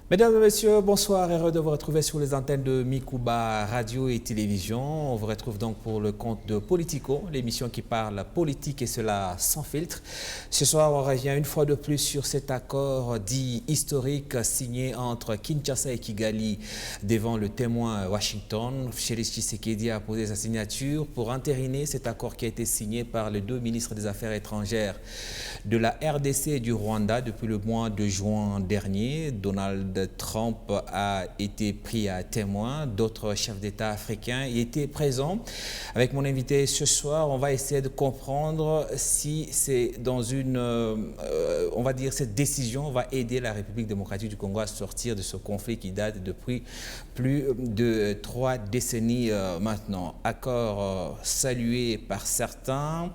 Mesdames et messieurs, bonsoir, heureux de vous retrouver sur les antennes de Mikuba Radio et Télévision. On vous retrouve donc pour le compte de Politico, l'émission qui parle politique et cela sans filtre. Ce soir, on revient une fois de plus sur cet accord dit historique signé entre Kinshasa et Kigali devant le témoin Washington. Félix Tshisekedi a posé sa signature pour entériner cet accord qui a été signé par les deux ministres des Affaires étrangères de la RDC et du Rwanda depuis le mois de juin dernier. Donald Trump a été pris à témoin, d'autres chefs d'État africains y étaient présents. Avec mon invité ce soir, on va essayer de comprendre si c'est dans une, on va dire, cette décision va aider la République démocratique du Congo à sortir de ce conflit qui date depuis plus de 3 décennies maintenant. Accord salué par certains,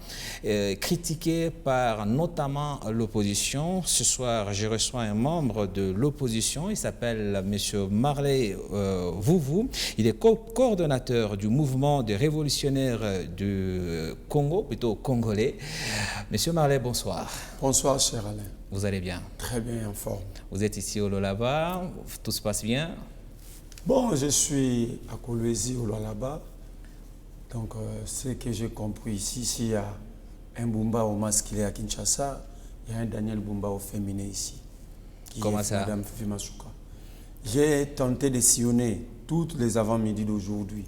critiqué par notamment l'opposition. Ce soir, je reçois un membre de l'opposition. Il s'appelle M. Marley Vouvou. Il est coordonnateur du mouvement des révolutionnaires du Congo, plutôt congolais. M. Marley, bonsoir. Bonsoir, cher Alain. Vous allez bien? Très bien, en forme. Vous êtes ici au Lualaba, tout se passe bien? Bon, je suis à Kolwezi au Lualaba. Donc, ce que j'ai compris ici, s'il y a un Bumba au masculin à Kinshasa, il y a un Daniel Bumba au féminin ici. Comment ça? Madame Fifi Masuka. J'ai tenté de sillonner toutes les avant-midi d'aujourd'hui,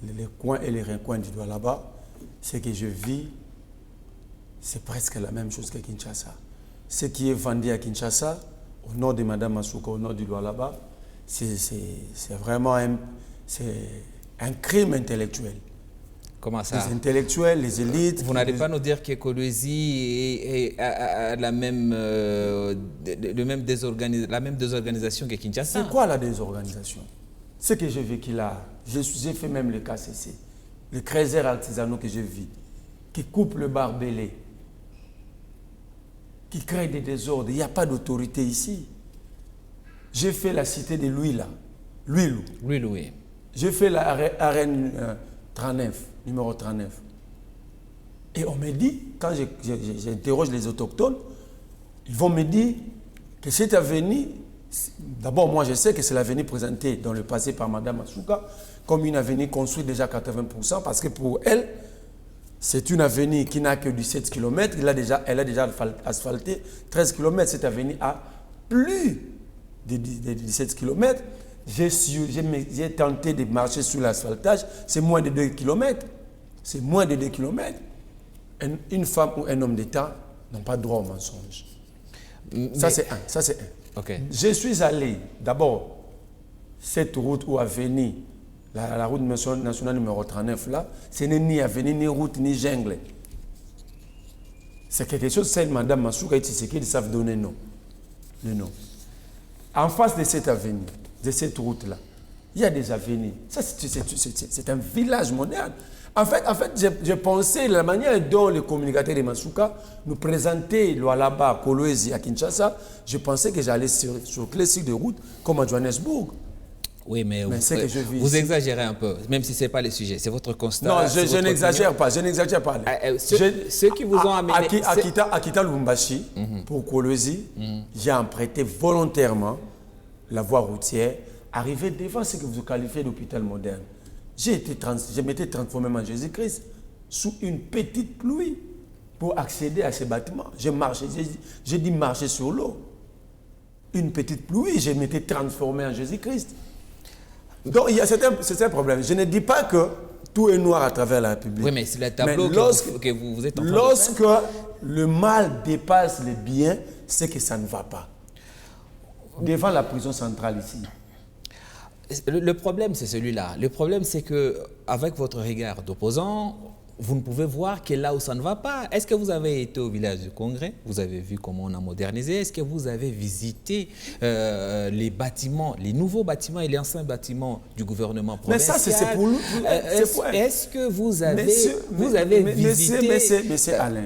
les coins et les recoins du Lualaba. Ce que je vis, c'est presque la même chose que Kinshasa. Ce qui est vendu à Kinshasa, au nord de Madame Masuka, au nord du Lualaba, c'est vraiment un crime intellectuel. Comment ça? Les intellectuels, les élites... Vous n'allez pas nous dire que Kolwezi a la même désorganisation que Kinshasa? C'est quoi la désorganisation? Ce que j'ai vécu là, j'ai fait même le KCC, le creuser artisanaux que j'ai vu, qui coupe le barbelé, qui crée des désordres. Il n'y a pas d'autorité ici. J'ai fait la cité de Louis-là, Louis-Lou. Oui. J'ai fait la arène 39, numéro 39. Et on me dit, quand j'interroge les autochtones, ils vont me dire que cette avenue, d'abord moi je sais que c'est l'avenue présentée dans le passé par Madame Masuka comme une avenue construite déjà à 80%, parce que pour elle, c'est une avenue qui n'a que 17 km, elle a déjà asphalté 13 km, cette avenue a plus de 17 km. J'ai tenté de marcher sur l'asphaltage, c'est moins de 2 km. C'est moins de 2 km. Une femme ou un homme d'État n'ont pas droit au mensonge. Ça, c'est un. Okay. Je suis allé, d'abord, cette route ou avenue, la route nationale numéro 39, là, ce n'est ni avenue, ni route, ni jungle. C'est quelque chose, c'est Mme Masuka et Tshisekedi savent donner nom. Le nom. En face de cette avenue, de cette route-là, il y a des avenues. Ça, c'est un village moderne. En fait, j'ai pensé la manière dont les communicateurs de Masuka nous présentaient Lualaba, Kolwezi à Kinshasa, je pensais que j'allais sur les sites de route comme à Johannesburg. Oui, mais vous exagérez un peu, même si ce n'est pas le sujet, c'est votre constat. Non, je n'exagère pas, Ceux qui vous ont amené... À Kita Lubumbashi, pour Kolwezi, j'ai emprunté volontairement la voie routière, arrivé devant ce que vous qualifiez d'hôpital moderne. Je m'étais transformé en Jésus-Christ sous une petite pluie pour accéder à ces bâtiments. J'ai dit marcher sur l'eau. Une petite pluie, je m'étais transformé en Jésus-Christ. Donc, c'est un problème. Je ne dis pas que tout est noir à travers la République. Oui, mais c'est le tableau que vous êtes en train de lorsque faire. Le mal dépasse le bien, c'est que ça ne va pas. Devant la prison centrale ici. Le problème, c'est celui-là. Le problème, c'est qu'avec votre regard d'opposant, vous ne pouvez voir que là où ça ne va pas. Est-ce que vous avez été au village du Congrès? Vous avez vu comment on a modernisé? Est-ce que vous avez visité les bâtiments, les nouveaux bâtiments et les anciens bâtiments du gouvernement provincial? Mais ça, c'est pour nous. Est-ce que vous avez visité... Monsieur Alain.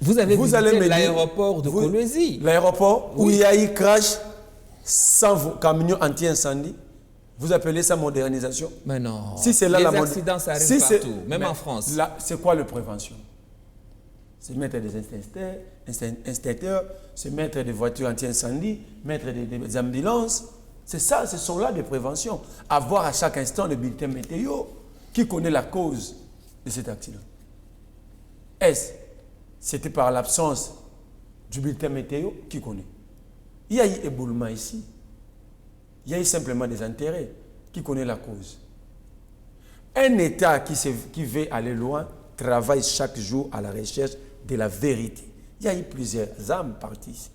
Vous avez visité l'aéroport de Kolwezi? L'aéroport où il y a eu crash 100 camions anti-incendie? Vous appelez ça modernisation? Mais non. Si c'est là les accidents, ça arrive partout, même en France. C'est quoi la prévention? c'est mettre des instincteurs, c'est mettre des voitures anti-incendie, mettre des ambulances. C'est ça, ce sont là des préventions. Avoir à chaque instant le bulletin météo qui connaît la cause de cet accident. C'était par l'absence du bulletin météo qui connaît. Il y a eu éboulement ici. Il y a eu simplement des intérêts qui connaît la cause. Un État qui veut aller loin travaille chaque jour à la recherche de la vérité. Il y a eu plusieurs âmes parties.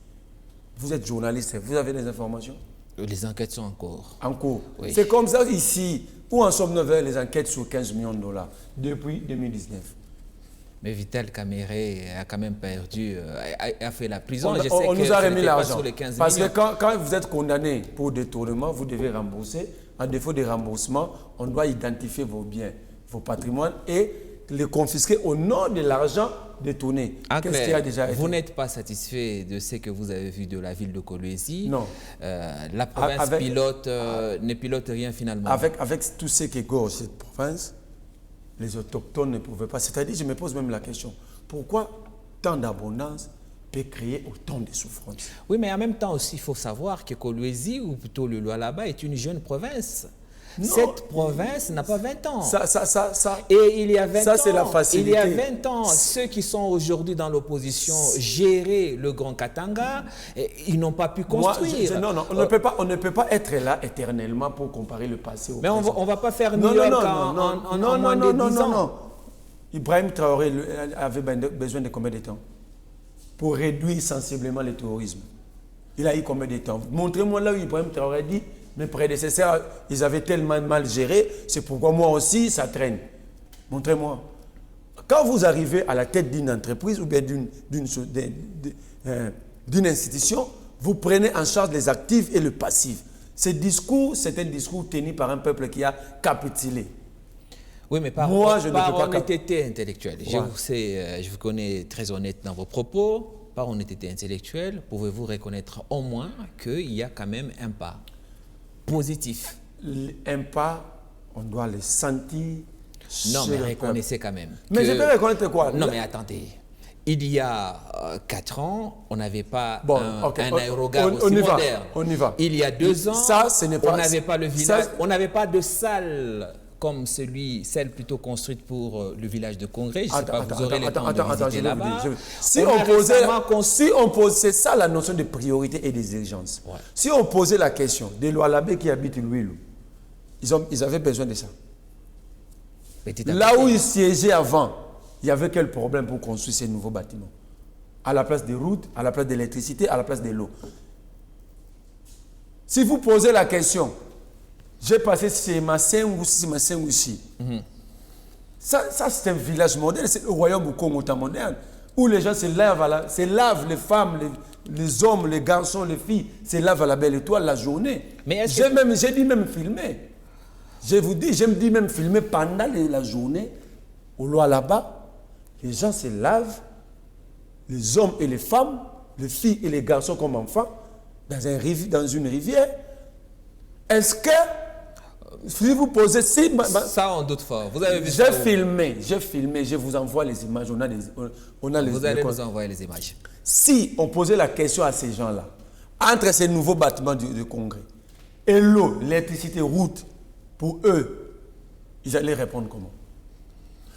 Vous êtes journaliste, vous avez des informations? Les enquêtes sont en cours. En cours. Oui. C'est comme ça ici. Où en sommes-nous avec les enquêtes sur 15 millions de dollars depuis 2019? Mais Vital Caméré a quand même perdu, a fait la prison. On nous a remis l'argent. Parce millions. que quand vous êtes condamné pour détournement, vous devez rembourser. En défaut de remboursement, on doit identifier vos biens, vos patrimoines et les confisquer au nom de l'argent détourné. Qu'est-ce qui a déjà été? Vous n'êtes pas satisfait de ce que vous avez vu de la ville de Kolwezi? Non. La province ne pilote rien finalement. Avec tout ce qui gorge cette province, les autochtones ne pouvaient pas. C'est-à-dire, je me pose même la question, pourquoi tant d'abondance peut créer autant de souffrances? Oui, mais en même temps aussi, il faut savoir que Kolwezi, ou plutôt le Lualaba, est une jeune province. Non. Cette province n'a pas 20 ans. Et il y a 20 ans, c'est la facilité. Il y a 20 ans, ceux qui sont aujourd'hui dans l'opposition géraient le Grand Katanga, ils n'ont pas pu construire. On ne peut pas être là éternellement pour comparer le passé au présent. Mais on ne va pas faire New York en moins de 10 ans. Non. Ibrahim Traoré avait besoin de combien de temps pour réduire sensiblement le terrorisme? Il a eu combien de temps? Montrez-moi là où Ibrahim Traoré dit: mes prédécesseurs, ils avaient tellement mal géré, c'est pourquoi moi aussi, ça traîne. Montrez-moi. Quand vous arrivez à la tête d'une entreprise ou bien d'une institution, vous prenez en charge les actifs et le passif. Ce discours, c'est un discours tenu par un peuple qui a capitulé. Oui, mais par honnêteté intellectuelle. Ouais. Je vous connais très honnête dans vos propos. Par honnêteté intellectuelle, pouvez-vous reconnaître au moins qu'il y a quand même un pas positif? Un pas, on doit le sentir. Non, mais reconnaissez quand même. Mais je peux reconnaître quoi? Non, mais attendez. Il y a 4 ans, on n'avait pas un aérogare aussi moderne. On y va. Il y a 2 ans, on n'avait pas le village, on n'avait pas de salle comme celle plutôt construite pour le village de Congrès. Je ne sais pas, vous aurez le temps de visiter là-bas. Si on posait, c'est ça la notion de priorité et d'exigence. Ouais. Si on posait la question des Lualabé qui habitent Louilou, ils avaient besoin de ça. Là où ils siégeaient avant, il y avait quel problème pour construire ces nouveaux bâtiments? À la place des routes, à la place de l'électricité, à la place de l'eau. Si vous posez la question, j'ai passé chez Massengou ici. Ça c'est un village moderne, c'est le royaume au Congo moderne, où les gens se lavent, les femmes, les hommes, les garçons, les filles, se lavent à la belle étoile la journée. J'ai dit même filmer. J'aime dit même filmer pendant la journée, au Lualaba, les gens se lavent, les hommes et les femmes, les filles et les garçons comme enfants, dans une rivière. Est-ce que, si vous posez... Ça, on doute fort. Vous avez vu J'ai filmé, je vous envoie les images. Vous allez nous envoyer les images. Si on posait la question à ces gens-là, entre ces nouveaux bâtiments du Congrès et l'eau, l'électricité, route, pour eux, ils allaient répondre comment?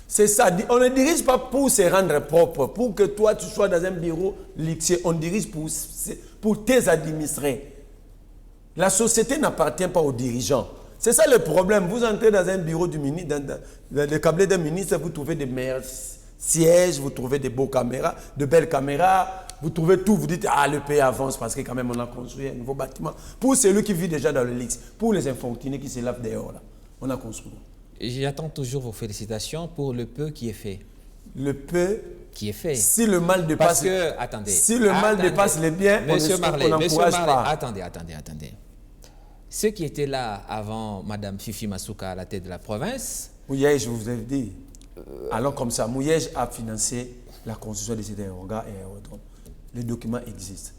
C'est ça. On ne dirige pas pour se rendre propre, pour que toi tu sois dans un bureau luxueux. On dirige pour tes administrés. La société n'appartient pas aux dirigeants. C'est ça le problème. Vous entrez dans un bureau du ministre, dans le cabinet d'un ministre, vous trouvez des meilleurs sièges, vous trouvez des beaux caméras, de belles caméras, vous trouvez tout, vous dites, ah, le pays avance parce que quand même on a construit un nouveau bâtiment. Pour celui qui vit déjà dans le luxe, pour les infortunés qui se lavent dehors, là, on a construit. J'attends toujours vos félicitations pour le peu qui est fait. Le peu qui est fait. Si le mal dépasse, dépasse les biens, Monsieur Marley, pas. Attendez. Ceux qui étaient là avant Mme Fifi Masuka à la tête de la province... Mouyej, je vous ai dit. Alors comme ça, Mouyej a financé la construction de ces aérogares et aérodromes. Les documents existent.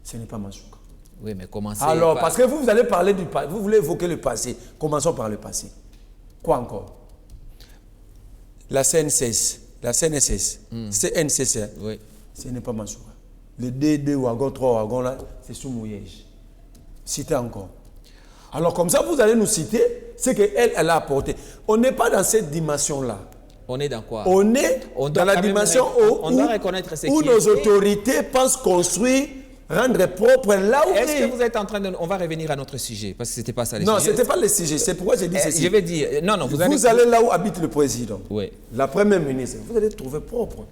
Ce n'est pas Masuka. Oui, mais commencez... Alors, parce que vous allez parler du passé, vous voulez évoquer le passé. Commençons par le passé. Quoi encore? La CNCS, la CNSS, CNCC, Oui. ce n'est pas Mansoura. Les D2 wagons, 3 wagons là, c'est sous Mouyej. Citez encore. Alors comme ça, vous allez nous citer ce qu'elle a apporté. On n'est pas dans cette dimension-là. On est dans quoi? On est dans la dimension on doit reconnaître ce où qui nos est autorités pensent construire, rendre propre là où est-ce que vous êtes en train de... On va revenir à notre sujet, parce que ce n'était pas ça le sujet. Non, ce n'était pas le sujet. C'est pourquoi j'ai dit ceci. Je vais dire... Non, vous allez là où habite le président, oui. la première ministre, vous allez trouver propre.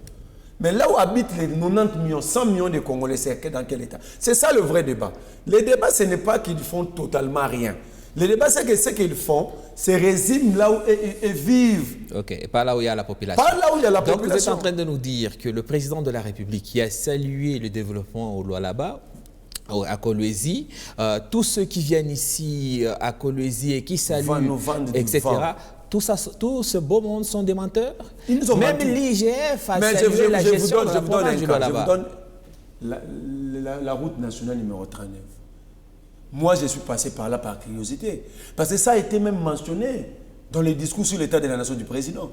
Mais là où habitent les 90 millions, 100 millions de Congolais, c'est dans quel état? C'est ça le vrai débat. Le débat, ce n'est pas qu'ils font totalement rien. Le débat, c'est que ce qu'ils font, c'est résume là où ils vivent. Ok, et pas là où il y a la population. Pas là où il y a la population. Donc vous êtes en train de nous dire que le président de la République qui a salué le développement au Lualaba, à Kolwezi, tous ceux qui viennent ici à Kolwezi et qui saluent, etc., tout ce beau monde sont des menteurs. Ils nous ont Même menti. l'IGF a salué la gestion de la province du Lualaba. Je vous donne la route nationale numéro 39. Moi, je suis passé par là par curiosité. Parce que ça a été même mentionné dans les discours sur l'état de la nation du président.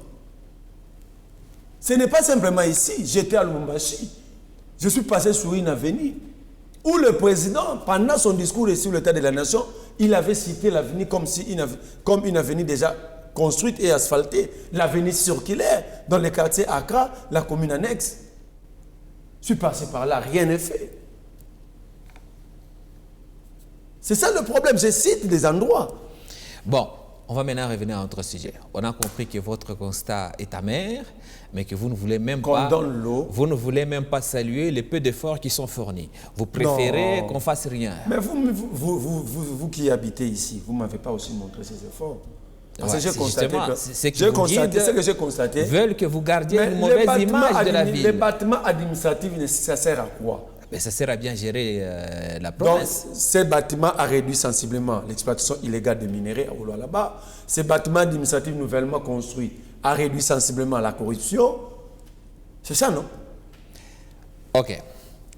Ce n'est pas simplement ici. J'étais à Lubumbashi. Je suis passé sur une avenue où le président, pendant son discours sur l'état de la nation, il avait cité l'avenue comme une avenue déjà construite et asphaltée. L'avenue circulaire dans le quartier Accra, la commune annexe. Je suis passé par là, rien n'est fait. C'est ça le problème, je cite des endroits. Bon, on va maintenant revenir à notre sujet. On a compris que votre constat est amer, mais que vous ne voulez même vous ne voulez même pas saluer les peu d'efforts qui sont fournis. Vous préférez qu'on fasse rien. Mais vous qui habitez ici, vous ne m'avez pas aussi montré ces efforts. Parce que j'ai constaté veulent que vous gardiez une mauvaise image de la ville. Les bâtiments administratifs, ça sert à quoi? Mais ça sert à bien gérer la province. Donc, ces bâtiments a réduit sensiblement l'exploitation illégale des minéraux au Lualaba. Ces bâtiments administratifs nouvellement construits a réduit sensiblement la corruption. C'est ça, non? Ok,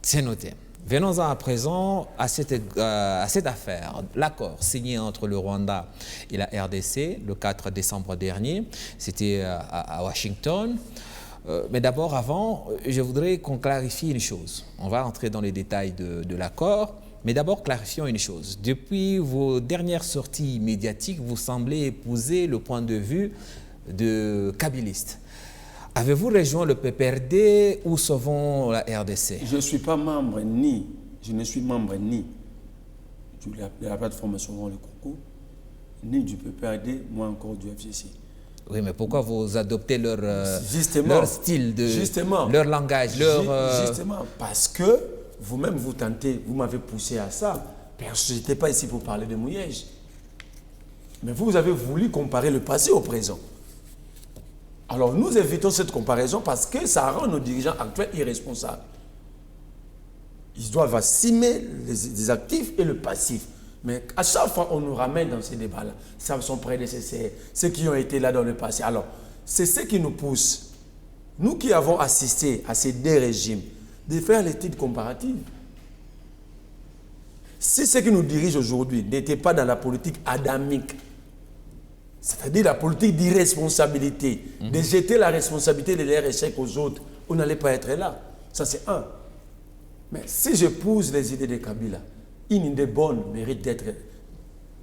c'est noté. Venons-en à présent à cette affaire. L'accord signé entre le Rwanda et la RDC le 4 décembre dernier, c'était à Washington. Mais d'abord, avant, je voudrais qu'on clarifie une chose. On va entrer dans les détails de l'accord, mais d'abord, clarifions une chose. Depuis vos dernières sorties médiatiques, vous semblez épouser le point de vue de kabilistes. Avez-vous rejoint le PPRD ou souvent la RDC? Je ne suis pas membre ni de la plateforme Sauvons le Congo, ni du PPRD, moins encore du FCC. Oui, mais pourquoi vous adoptez leur style, leur langage, Justement, parce que vous-même vous tentez, vous m'avez poussé à ça. Parce que je n'étais pas ici pour parler de Mouyej. Mais vous avez voulu comparer le passé au présent. Alors nous évitons cette comparaison parce que ça rend nos dirigeants actuels irresponsables. Ils doivent assumer les actifs et le passif. Mais à chaque fois, on nous ramène dans ces débats-là. Ça sont prédécesseurs, ceux qui ont été là dans le passé. Alors, c'est ce qui nous pousse, nous qui avons assisté à ces deux régimes, de faire l'étude comparative. Si ceux qui nous dirigent aujourd'hui n'étaient pas dans la politique adamique, c'est-à-dire la politique d'irresponsabilité, de jeter la responsabilité de leur échec aux autres, on n'allait pas être là. Ça, c'est un. Mais si j'épouse les idées de Kabila, une idée bonne mérite d'être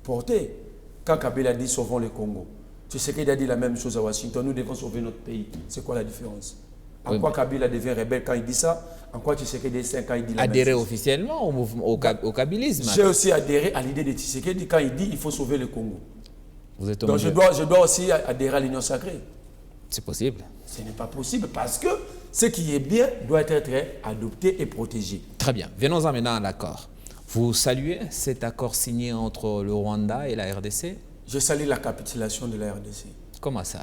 portée. Quand Kabila dit sauvons le Congo, tu sais qu'il a dit la même chose à Washington, nous devons sauver notre pays. C'est quoi la différence? En quoi Kabila devient rebelle quand il dit ça? En quoi Tshisekedi quand il dit la même chose? Adhérer officiellement au kabilisme. J'ai aussi adhéré à l'idée de Tshisekedi quand il dit il faut sauver le Congo. Vous êtes donc je dois aussi adhérer à l'Union sacrée. C'est possible. Ce n'est pas possible parce que ce qui est bien doit être adopté et protégé. Très bien. Venons-en maintenant à l'accord. Vous saluez cet accord signé entre le Rwanda et la RDC? Je salue la capitulation de la RDC. Comment ça?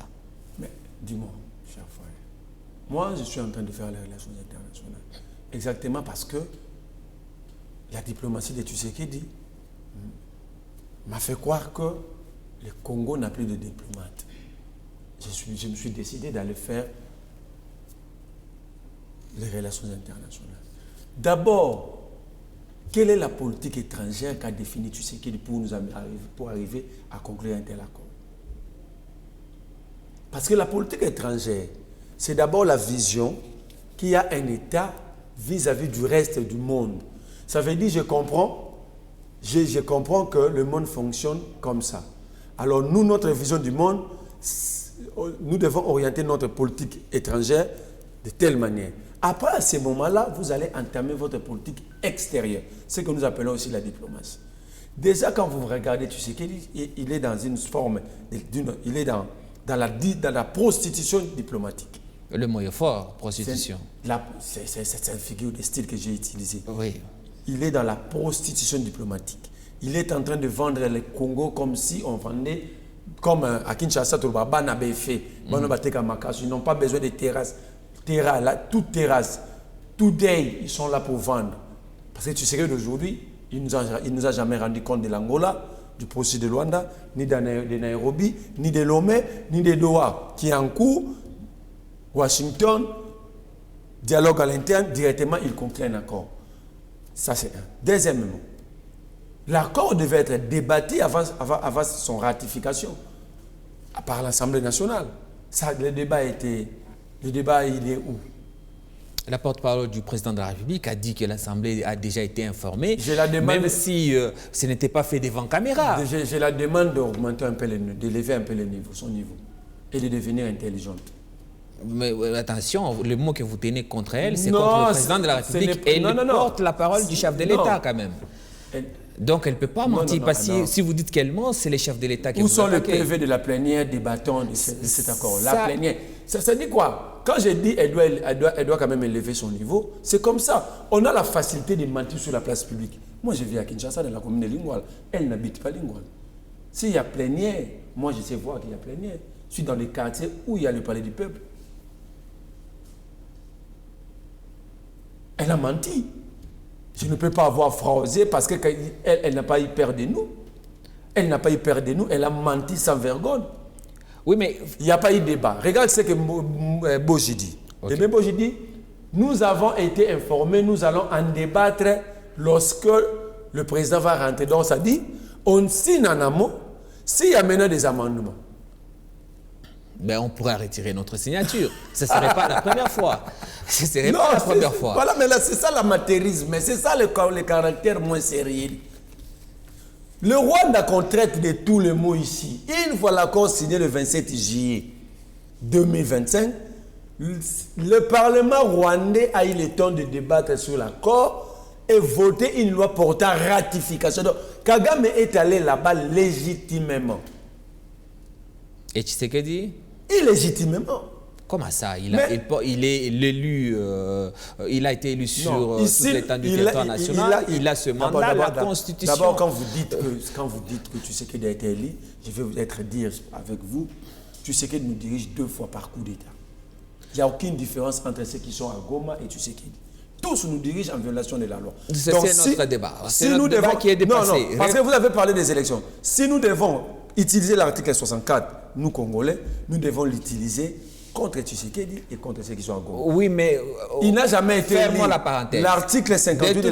Mais dis-moi, cher frère, moi je suis en train de faire les relations internationales. Exactement parce que la diplomatie de Tshisekedi m'a fait croire que le Congo n'a plus de diplomates. Je me suis décidé d'aller faire les relations internationales. D'abord, quelle est la politique étrangère qu'a définie Tshisekedi pour arriver à conclure un tel accord? Parce que la politique étrangère, c'est d'abord la vision qu'il y a un État vis-à-vis du reste du monde. Ça veut dire, je comprends que le monde fonctionne comme ça. Alors nous, notre vision du monde, nous devons orienter notre politique étrangère de telle manière. Après, à ce moment-là, vous allez entamer votre politique extérieure, ce que nous appelons aussi la diplomatie. Déjà, quand vous regardez Tshisekedi, il est dans une forme, il est dans la prostitution diplomatique. Le mot est fort, prostitution. C'est une figure de style que j'ai utilisé. Oui. Il est dans la prostitution diplomatique. Il est en train de vendre le Congo comme si on vendait, comme à Kinshasa, ils n'ont pas besoin de terrasses. Toute terrasse, tout day, ils sont là pour vendre. Parce que tu sais qu'aujourd'hui, il ne nous a jamais rendu compte de l'Angola, du processus de Luanda, ni de Nairobi, ni de Lomé, ni de Doha, qui est en cours. Washington, dialogue à l'interne, directement, il conclut un accord. Ça, c'est un. Deuxièmement, l'accord devait être débattu avant son ratification par l'Assemblée nationale. Ça, le débat, il est où? La porte-parole du président de la République a dit que l'Assemblée a déjà été informée, même si ce n'était pas fait devant caméra. Je la demande d'augmenter un peu, d'élever un peu son niveau et de devenir intelligente. Mais attention, le mot que vous tenez contre elle, c'est contre le président de la République. Elle porte la parole du chef de l'État quand même. Donc elle ne peut pas mentir, parce que si vous dites qu'elle ment, c'est le chef de l'État qui vous attaque. Où sont les PV de la plénière des bâtons de cet accord? La plénière, ça dit quoi? Quand je dis elle doit quand même élever son niveau, c'est comme ça. On a la facilité de mentir sur la place publique. Moi, je vis à Kinshasa, dans la commune de Lingoual. Elle n'habite pas Lingoual. S'il y a plénière, moi je sais voir qu'il y a plénière. Je suis dans les quartiers où il y a le palais du peuple. Elle a menti. Je ne peux pas avoir fraudé parce qu'elle n'a pas eu peur de nous. Elle n'a pas eu peur de nous. Elle a menti sans vergogne. Oui, mais... Il n'y a pas eu de débat. Regarde ce que Boji dit. Okay. Et Boji dit, nous avons été informés, nous allons en débattre lorsque le président va rentrer. Donc ça dit, on signe en amont, s'il y a maintenant des amendements. Ben, on pourrait retirer notre signature. Ce ne serait pas la première fois. Ce ne serait pas la première fois. Voilà, mais là, c'est ça l'amateurisme. C'est ça le caractère moins sérieux. Le Rwanda qu'on traite de tous les mots ici, une fois l'accord signé le 27 juillet 2025, le Parlement rwandais a eu le temps de débattre sur l'accord et voter une loi portant ratification. Donc, Kagame est allé là-bas légitimement. Et Tshisekedi? Illégitimement. Comment ça? Il est l'élu, il a été élu sur toute l'étendue du territoire national, il a ce mandat, la Constitution. D'abord, quand vous dites que Tshisekedi a été élu, je vais vous être dire avec vous, Tshisekedi nous dirige 2 fois par coup d'État. Il n'y a aucune différence entre ceux qui sont à Goma et Tshisekedi. Tous nous dirigent en violation de la loi. C'est notre débat. C'est notre débat qui est dépassé. Non, parce que vous avez parlé des élections. Si nous devons utiliser l'article 64, nous Congolais, nous devons l'utiliser contre Tshisekedi et contre ceux qui sont à Goma. Oui, mais... il n'a jamais été... Fermons la parenthèse. L'article 58 de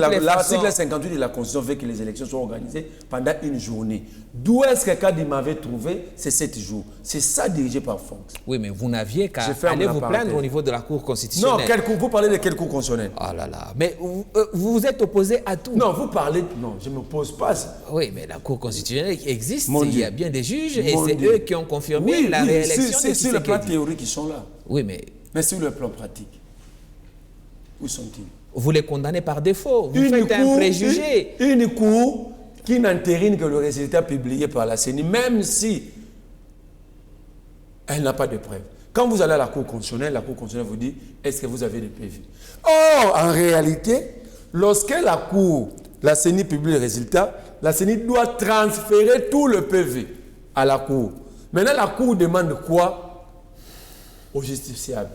la Constitution veut que les élections soient organisées pendant une journée. D'où est-ce que Kadi m'avait trouvé? C'est 7 jours. C'est ça dirigé par Fox. Oui, mais vous n'aviez qu'à aller vous plaindre au niveau de la Cour constitutionnelle. Non, vous parlez de quelle Cour constitutionnelle? Oh là là. Mais vous vous êtes opposé à tout. Non, vous parlez... Non, je ne m'oppose pas. Oui, mais la Cour constitutionnelle existe. Il y a bien des juges et c'est eux qui ont confirmé la réélection de Tshisekedi. C'est sur le plan théorique qu'ils sont là. Oui, mais... Mais sur le plan pratique, où sont-ils? Vous les condamnez par défaut. Vous faites un préjugé. Une cour qui n'entérine que le résultat publié par la CENI, même si elle n'a pas de preuves. Quand vous allez à la Cour constitutionnelle vous dit, est-ce que vous avez des PV? Or, en réalité, lorsque la CENI publie le résultat, la CENI doit transférer tout le PV à la Cour. Maintenant, la Cour demande quoi aux justiciables?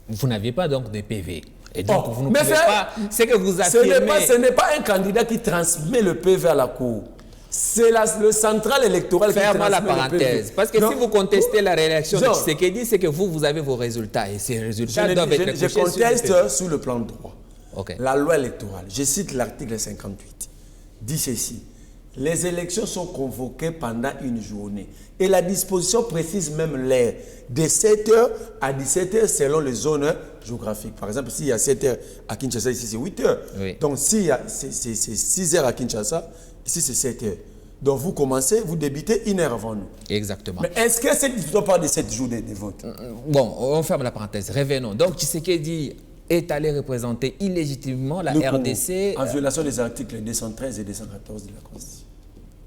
Vous n'aviez pas donc de PV. Et donc, vous ne pouvez pas... C'est que vous affirmez... Ce n'est pas un candidat qui transmet le PV à la Cour. C'est le central électoral qui transmet la parenthèse. Le PV. Parce que si vous contestez la réélection de Tshisekedi, c'est que vous avez vos résultats. Et ces résultats doivent être couchés sur le PV. Je conteste sur le plan droit. Okay. La loi électorale, je cite l'article 58, dit ceci. les élections sont convoquées pendant une journée. Et la disposition précise même l'heure, de 7h à 17h selon les zones géographiques. Par exemple, s'il y a 7h à Kinshasa, ici c'est 8h. Oui. Donc c'est 6h à Kinshasa, ici c'est 7h. Donc vous commencez, vous débutez une heure avant nous. Exactement. Mais est-ce que cette disposition parle de cette journée de vote? Bon, on ferme la parenthèse. Revenons. Donc Tshisekedi est allé représenter illégitimement la RDC. En violation des articles 213 et 214 de la Constitution.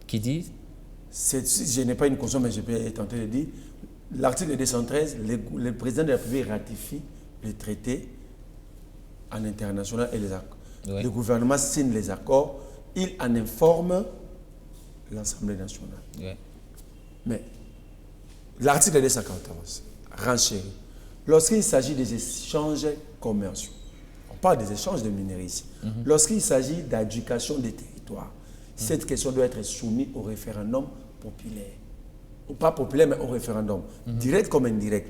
Qui dit? Je n'ai pas une conscience, mais je peux tenter de dire. L'article 213, le président de la République ratifie les traités en international et les accords. Oui. Le gouvernement signe les accords, il en informe l'Assemblée nationale. Oui. Mais l'article 214 renchérit. Lorsqu'il s'agit des échanges commerciaux, on parle des échanges de minerais ici. Lorsqu'il s'agit d'éducation des territoires, cette question doit être soumise au référendum populaire. Ou pas populaire, mais au référendum. Direct comme indirect.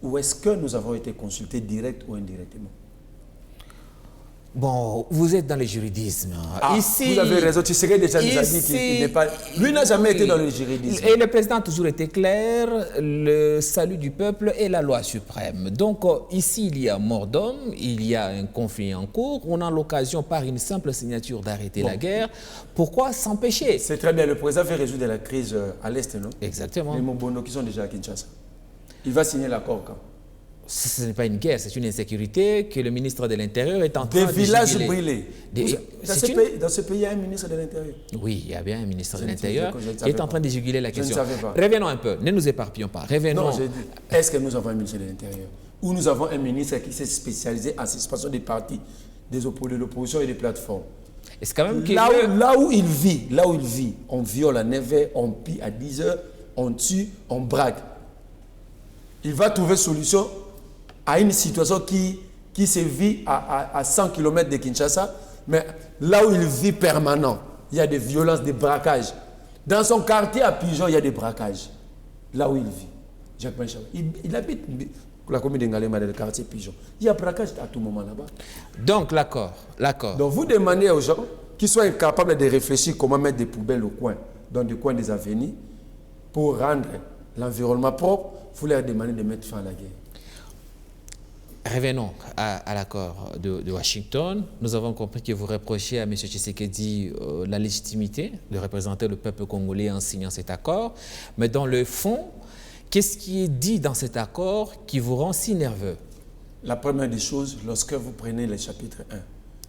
Ou est-ce que nous avons été consultés direct ou indirectement? Bon, vous êtes dans le juridisme. Ici, vous avez raison, tu sais déjà nous a dit qu'il n'est pas... Lui n'a jamais été dans le juridisme. Et le président a toujours été clair, le salut du peuple est la loi suprême. Donc ici, il y a mort d'homme, il y a un conflit en cours, on a l'occasion par une simple signature d'arrêter la guerre. Pourquoi s'empêcher? C'est très bien, le président veut résoudre la crise à l'Est, non? Exactement. Les Mobono qui sont déjà à Kinshasa. Il va signer l'accord quand? Ce n'est pas une guerre, c'est une insécurité que le ministre de l'Intérieur est en train de... Des villages brûlés. Dans ce pays, il y a un ministre de l'Intérieur. Oui, il y a bien un ministre de l'Intérieur qui est en train de juguler la question. Je ne savais pas. Revenons un peu, ne nous éparpillons pas. Revenons. Non, j'ai dit, est-ce que nous avons un ministre de l'Intérieur? Ou nous avons un ministre qui s'est spécialisé en situation des partis, de l'opposition et des plateformes? C'est quand même là où il vit, on viole à 9h, on pille à 10h, on tue, on braque. Il va trouver solution à une situation qui se vit à 100 km de Kinshasa, mais là où il vit permanent, il y a des violences, des braquages. Dans son quartier à Pigeon, il y a des braquages. Là où il vit. Jacques Benchaoui. Il habite la commune de Ngalema, dans le quartier Pigeon. Il y a braquage à tout moment là-bas. Donc l'accord. Donc vous demandez aux gens qu'ils soient capables de réfléchir comment mettre des poubelles au coin, dans des coins des avenues, pour rendre l'environnement propre. Vous leur demandez de mettre fin à la guerre. Revenons à l'accord de Washington. Nous avons compris que vous reprochez à M. Tshisekedi la légitimité de représenter le peuple congolais en signant cet accord. Mais dans le fond, qu'est-ce qui est dit dans cet accord qui vous rend si nerveux? La première des choses, lorsque vous prenez le chapitre 1,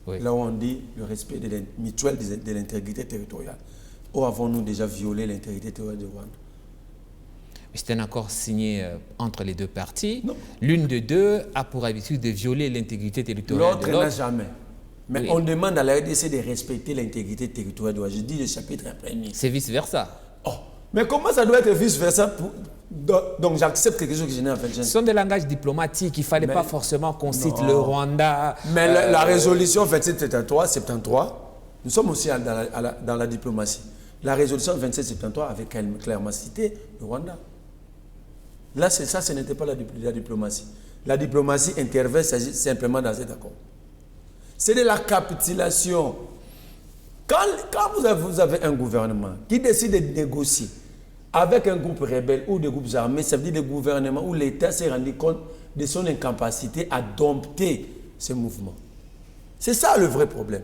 oui, là où on dit le respect mutuel de l'intégrité territoriale, où avons-nous déjà violé l'intégrité territoriale de Rwanda? C'est un accord signé entre les deux parties. Non. L'une des deux a pour habitude de violer l'intégrité territoriale de l'autre. L'autre n'a jamais. Mais oui, on demande à la RDC de respecter l'intégrité territoriale de Rwanda. Je dis le chapitre 1er. C'est vice-versa. Oh, mais comment ça doit être vice-versa donc j'accepte quelque chose que je n'ai en fait. Ce sont des langages diplomatiques. Il ne fallait pas forcément qu'on cite le Rwanda. Mais la résolution 2773, nous sommes aussi dans la diplomatie. La résolution 2773 avait clairement cité le Rwanda. Là, ça, ce n'était pas la diplomatie. La diplomatie intervient simplement dans cet accord. C'est de la capitulation. Quand vous avez un gouvernement qui décide de négocier avec un groupe rebelle ou des groupes armés, ça veut dire le gouvernement où l'État s'est rendu compte de son incapacité à dompter ce mouvement. C'est ça le vrai problème.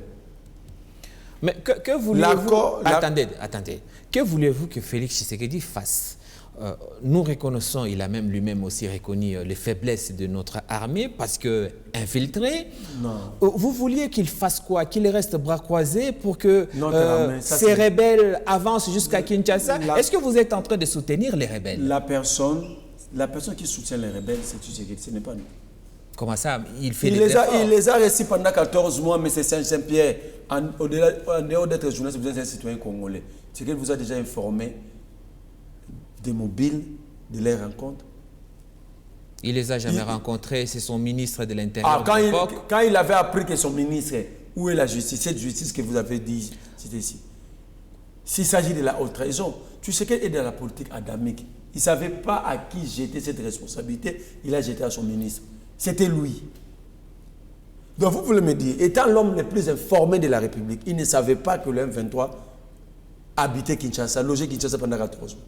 Mais que voulez-vous... Attendez. Que voulez-vous que Félix Tshisekedi fasse? Nous reconnaissons, il a même lui-même aussi reconnu les faiblesses de notre armée parce que infiltré. Non. Vous vouliez qu'il fasse quoi? Qu'il reste bras croisés pour que ces rebelles avancent jusqu'à Kinshasa? Est-ce que vous êtes en train de soutenir les rebelles? La personne qui soutient les rebelles, c'est Tshisekedi, ce n'est pas nous. Comment ça? Il les a réussi pendant 14 mois, mais c'est Saint-Pierre. En dehors d'être journaliste, vous êtes un citoyen congolais. Tshisekedi vous a déjà informé des mobiles, de les rencontres? Il les a jamais rencontrés, c'est son ministre de l'Intérieur. Quand il avait appris que son ministre, où est la justice? Cette justice que vous avez dit, c'est ici. S'il s'agit de la haute trahison, tu sais qu'elle est dans la politique adamique. Il ne savait pas à qui jeter cette responsabilité, il a jeté à son ministre. C'était lui. Donc vous voulez me dire, étant l'homme le plus informé de la République, il ne savait pas que le M23 habité Kinshasa, logé Kinshasa pendant 14 jours.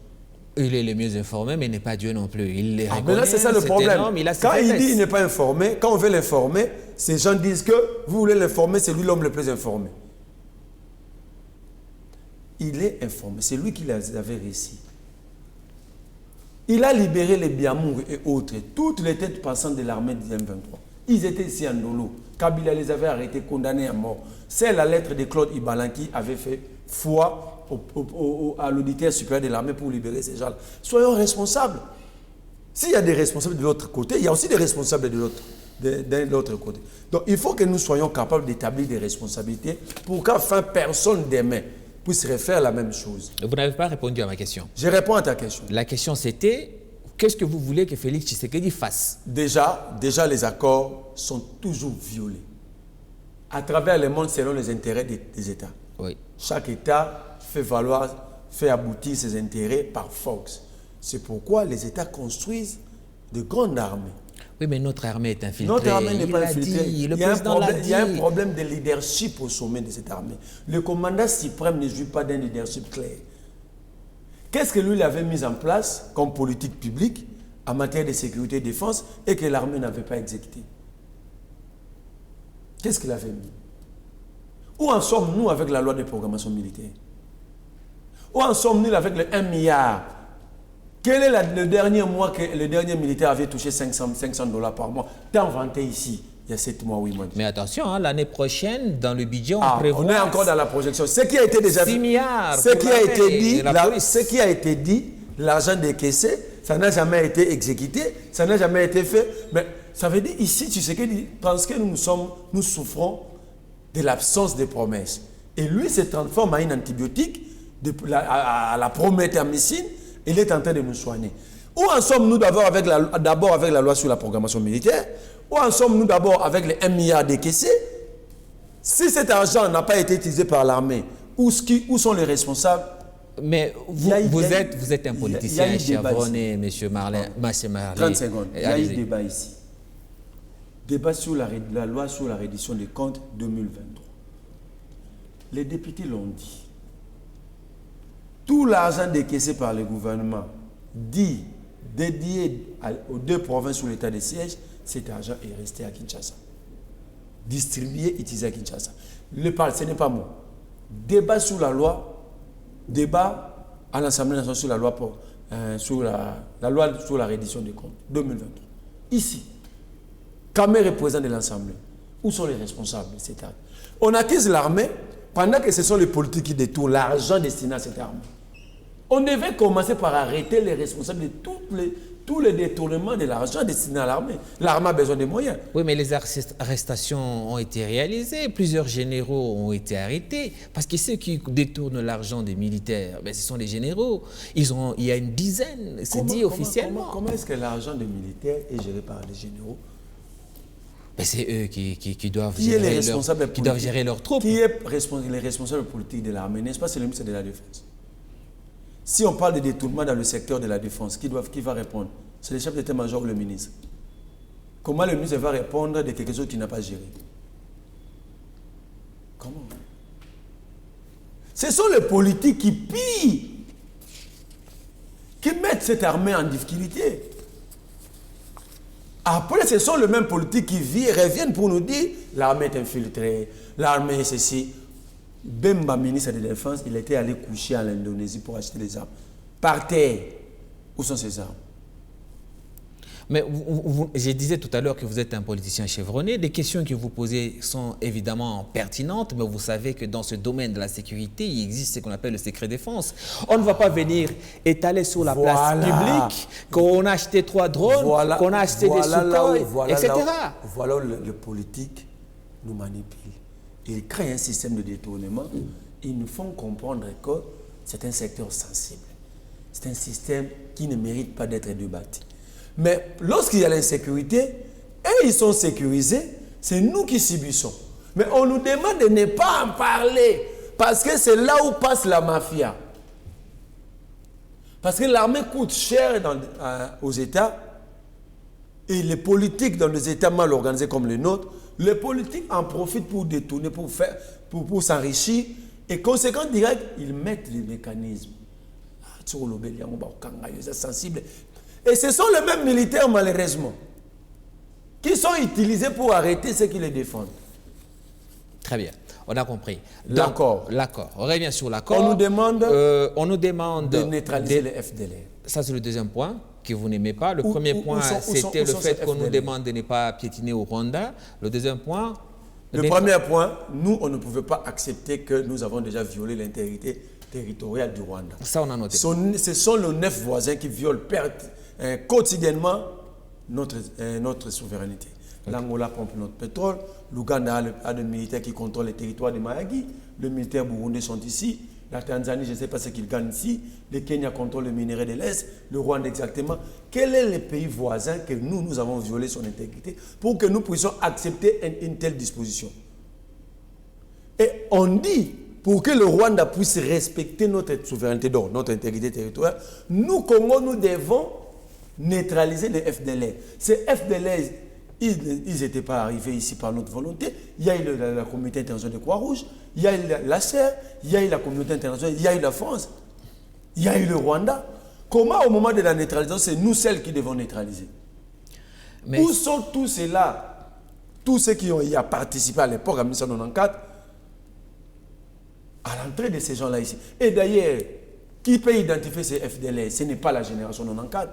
Il est le mieux informé, mais il n'est pas Dieu non plus. Il les reconnaît, mais là, c'est ça le problème. Homme, quand il dit qu'il n'est pas informé, quand on veut l'informer, ces gens disent que vous voulez l'informer, c'est lui l'homme le plus informé. Il est informé, c'est lui qui les avait réussi. Il a libéré les Biamour et autres, toutes les têtes passantes de l'armée du M23. Ils étaient ici en Ndolo. Kabila les avait arrêtés, condamnés à mort. C'est la lettre de Claude Ibalan qui avait fait foi à l'auditeur supérieur de l'armée pour libérer ces gens-là. Soyons responsables. S'il y a des responsables de l'autre côté, il y a aussi des responsables de l'autre côté. Donc il faut que nous soyons capables d'établir des responsabilités pour qu'enfin personne demain puisse refaire la même chose. Vous n'avez pas répondu à ma question. Je réponds à ta question. La question c'était, qu'est-ce que vous voulez que Félix Tshisekedi fasse? Déjà les accords sont toujours violés. À travers le monde selon les intérêts des États. Oui. Chaque État fait aboutir ses intérêts par force. C'est pourquoi les États construisent de grandes armées. Oui, mais notre armée est infiltrée. Notre armée n'est pas infiltrée. Il y a un problème de leadership au sommet de cette armée. Le commandant suprême ne joue pas d'un leadership clair. Qu'est-ce que lui avait mis en place comme politique publique en matière de sécurité et défense et que l'armée n'avait pas exécuté? Qu'est-ce qu'il avait mis? Où en sommes-nous avec la loi de programmation militaire? Où en sommes-nous avec le 1 milliard? Quel est le dernier mois que le dernier militaire avait touché 500 $ par mois? Tant vanté ici, il y a 7 mois, 8 mois. Mais attention, hein, l'année prochaine, dans le budget, on prévoit... On est encore dans la projection. Ce qui a été déjà 6 milliards. Ce qui a été dit, l'argent décaissé, ça n'a jamais été exécuté, ça n'a jamais été fait. Mais ça veut dire ici, tu sais que parce que nous souffrons de l'absence de promesses. Et lui se transforme en un antibiotique à la prométhamycine. Il est en train de nous soigner. Où en sommes-nous d'abord avec la loi sur la programmation militaire? Où en sommes-nous d'abord avec les 1 milliard décaissés? Si cet argent n'a pas été utilisé par l'armée, où sont les responsables? Mais vous êtes un politicien chevronné, M. Marlin. 30 secondes. Il y a eu débat ici. Débat sur la loi sur la reddition des comptes 2023. Les députés l'ont dit. Tout l'argent décaissé par le gouvernement dédié aux 2 provinces où l'État de siège, cet argent est resté à Kinshasa. Distribué, utilisé à Kinshasa. Ce n'est pas moi. Débat sur la loi, débat à l'Assemblée nationale sur la loi sur la reddition des comptes 2023. Ici, Kamé représentant de l'Assemblée. Où sont les responsables de cette armée? On accuse l'armée pendant que ce sont les politiques qui détournent l'argent destiné à cette armée. On devait commencer par arrêter les responsables de tous les détournements de l'argent destiné à l'armée. L'armée a besoin de moyens. Oui, mais les arrestations ont été réalisées. Plusieurs généraux ont été arrêtés. Parce que ceux qui détournent l'argent des militaires, ce sont les généraux. Il y a une dizaine, c'est dit officiellement. Comment est-ce que l'argent des militaires est géré par les généraux? C'est eux qui doivent gérer leurs troupes. Qui est les responsables politiques de l'armée? N'est-ce pas? C'est le ministre de la Défense. Si on parle de détournement dans le secteur de la défense, qui va répondre? C'est le chef d'état-major ou le ministre. Comment le ministre va répondre de quelque chose qu'il n'a pas géré? Comment? Ce sont les politiques qui pillent, qui mettent cette armée en difficulté. Après, ce sont les mêmes politiques qui reviennent pour nous dire l'armée est infiltrée, l'armée est ceci. Bemba, ministre de la Défense, il était allé coucher en Indonésie pour acheter des armes. Par terre, où sont ces armes? Mais je disais tout à l'heure que vous êtes un politicien chevronné. Les questions que vous posez sont évidemment pertinentes, mais vous savez que dans ce domaine de la sécurité, il existe ce qu'on appelle le secret défense. On ne va pas venir étaler sur la place publique qu'on a acheté 3 drones, qu'on a acheté des Sukhoi, etc. Voilà où le politique nous manipule. Ils créent un système de détournement. Ils nous font comprendre que c'est un secteur sensible. C'est un système qui ne mérite pas d'être débattu. Mais lorsqu'il y a l'insécurité, et ils sont sécurisés, c'est nous qui subissons. Mais on nous demande de ne pas en parler, parce que c'est là où passe la mafia. Parce que l'armée coûte cher aux États, et les politiques dans des États mal organisés comme les nôtres, les politiques en profitent pour détourner, pour s'enrichir Et conséquence directe, ils mettent les mécanismes. Sensible. Et ce sont les mêmes militaires, malheureusement, qui sont utilisés pour arrêter ceux qui les défendent. Très bien, on a compris. L'accord. On revient sur l'accord. On nous demande de neutraliser les FDLR. Ça, c'est le deuxième point que vous n'aimez pas. Le premier point, c'était le fait qu'on nous demande de ne pas piétiner au Rwanda. Le deuxième point... Le premier point, nous, on ne pouvait pas accepter que nous avons déjà violé l'intégrité territoriale du Rwanda. Ça, on a noté. Ce sont nos 9 voisins qui violent quotidiennement notre souveraineté. Okay. L'Angola pompe notre pétrole, l'Ouganda a des militaires qui contrôlent les territoires de Mayagi, les militaires burundais sont ici, la Tanzanie, je ne sais pas ce qu'ils gagnent ici, le Kenya contrôle le minerai de l'Est, le Rwanda exactement. Quel est le pays voisin que nous avons violé son intégrité pour que nous puissions accepter une telle disposition? Et on dit, pour que le Rwanda puisse respecter notre souveraineté, donc notre intégrité territoriale, nous, Congo, nous devons neutraliser les FDLR. Ces FDLR, ils n'étaient pas arrivés ici par notre volonté. Il y a eu la communauté internationale de Croix-Rouge, il y a eu la CER, il y a eu la communauté internationale, il y a eu la France, il y a eu le Rwanda. Comment, au moment de la neutralisation, c'est nous celles qui devons neutraliser? Mais... Où sont tous ceux-là, tous ceux qui ont y a participé à l'époque, en 1994, à l'entrée de ces gens-là ici? Et d'ailleurs, qui peut identifier ces FDLR? Ce n'est pas la génération 94.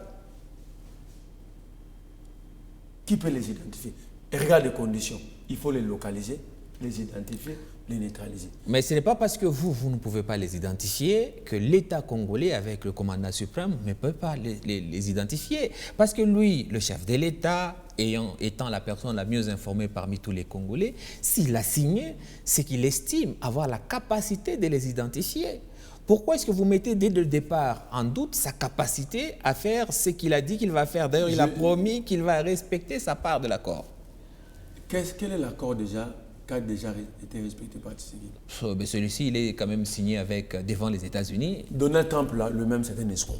Qui peut les identifier? Et regarde les conditions. Il faut les localiser, les identifier, les neutraliser. Mais ce n'est pas parce que vous ne pouvez pas les identifier que l'État congolais, avec le commandant suprême, ne peut pas les identifier. Parce que lui, le chef de l'État, étant la personne la mieux informée parmi tous les Congolais, s'il a signé, c'est qu'il estime avoir la capacité de les identifier. Pourquoi est-ce que vous mettez dès le départ en doute sa capacité à faire ce qu'il a dit qu'il va faire? D'ailleurs, il a promis qu'il va respecter sa part de l'accord. Quel est l'accord déjà qui a déjà été respecté par Tshisekedi? Celui-ci, il est quand même signé devant les États-Unis. Donald Trump, là, le même, c'est un escroc.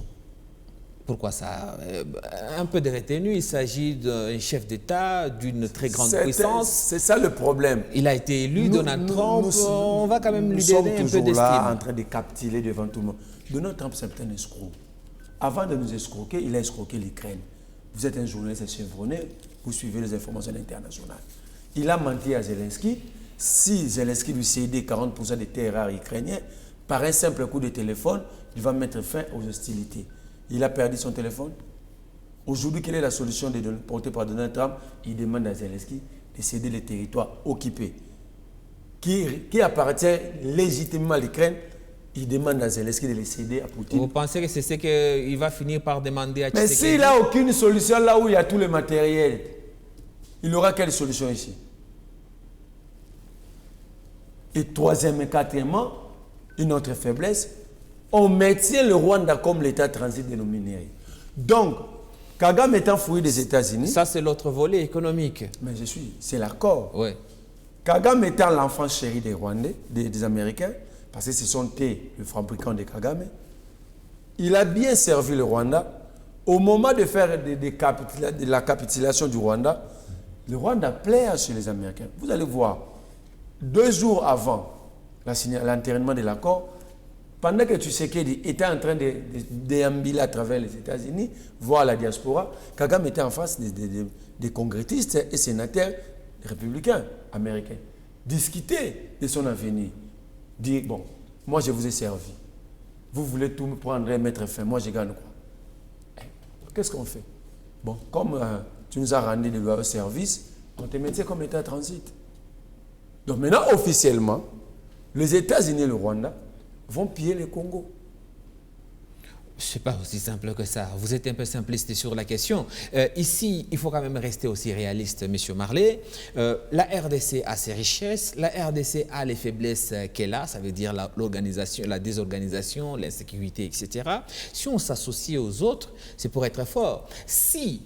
Pourquoi ça? Un peu de retenue, il s'agit d'un chef d'État d'une très grande puissance. C'est ça le problème. Il a été élu, Donald Trump, on va quand même lui donner un peu d'estime. Nous sommes toujours là en train de capituler devant tout le monde. Donald Trump, c'est un escroc. Avant de nous escroquer, il a escroqué l'Ukraine. Vous êtes un journaliste chevronné, vous suivez les informations internationales. Il a menti à Zelensky. Si Zelensky lui cédait 40% des terres rares ukrainiennes, par un simple coup de téléphone, il va mettre fin aux hostilités. Il a perdu son téléphone. Aujourd'hui, quelle est la solution portée par Donald Trump? Il demande à Zelensky de céder les territoires occupés qui appartiennent légitimement à l'Ukraine. Il demande à Zelensky de les céder à Poutine. Vous pensez que c'est ce qu'il va finir par demander à Tshisekedi? Mais s'il n'a aucune solution là où il y a tout le matériel, il aura quelle solution ici? Et troisième et quatrièmement, une autre faiblesse, on maintient le Rwanda comme l'état transit de nos minéraux. Donc, Kagame étant fouillé des États-Unis. Ça, c'est l'autre volet économique. Mais c'est l'accord. Oui. Kagame étant l'enfant chéri des Rwandais, des Américains, parce que ce sont le fabricant de Kagame, il a bien servi le Rwanda. Au moment de faire de la capitulation du Rwanda, le Rwanda plaît chez les Américains. Vous allez voir, 2 jours avant l'enterrement de l'accord, pendant que Tshisekedi était en train de déambuler à travers les États-Unis, voir la diaspora, Kagame était en face des congressistes et sénateurs républicains américains. Discuter de son avenir. Dire, bon, moi je vous ai servi. Vous voulez tout me prendre et mettre fin. Moi je gagne quoi? Qu'est-ce qu'on fait? Bon, comme tu nous as rendu de loyaux services, on te mettait comme état transit. Donc maintenant, officiellement, les États-Unis et le Rwanda vont piller le Congo. Ce n'est pas aussi simple que ça. Vous êtes un peu simpliste sur la question. Ici, il faut quand même rester aussi réaliste, M. Marley. La RDC a ses richesses, la RDC a les faiblesses qu'elle a, ça veut dire l'organisation, la désorganisation, l'insécurité, etc. Si on s'associe aux autres, c'est pour être fort. Si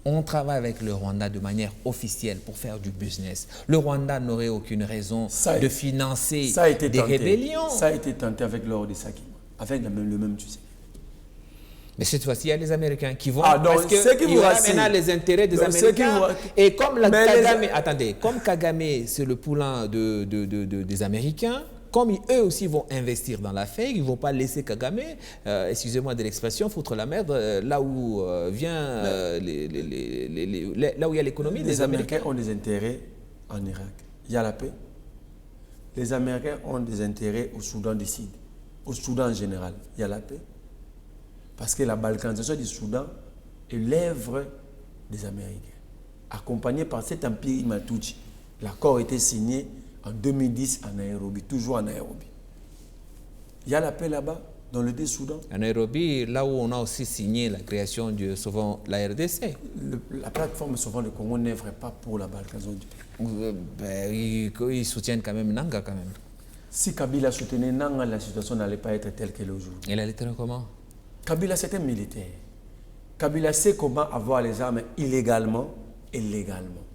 on travaille avec le Rwanda de manière officielle pour faire du business, le Rwanda n'aurait aucune raison de financer des rébellions. Ça a été tenté avec l'or de Sakima, avec le même, tu sais. Mais cette fois-ci, il y a les Américains qui vont... parce qu'il y aura maintenant les intérêts des Américains. Et comme Kagame, comme Kagame, c'est le poulain des Américains, comme eux aussi vont investir dans l'affaire, ils ne vont pas laisser Kagame, excusez-moi de l'expression, foutre la merde là où vient là où il y a l'économie. Les Américains ont des intérêts en Irak. Il y a la paix. Les Américains ont des intérêts au Soudan du Sud. Au Soudan en général, il y a la paix. Parce que la balkanisation du Soudan est l'œuvre des Américains. Accompagné par cet empire Imatouchi. L'accord a été signé en 2010 à Nairobi, toujours à Nairobi. Il y a la paix là-bas, dans le Soudan. À Nairobi, là où on a aussi signé la création de Sauvons la RDC. La plateforme Sauvons le Congo n'œuvre pas pour la balkanisation du pays. Ils soutiennent quand même Nanga quand même. Si Kabila soutenait Nanga, la situation n'allait pas être telle qu'elle est aujourd'hui. Elle allait être comment? Kabila, c'est un militaire. Kabila sait comment avoir les armes illégalement et légalement.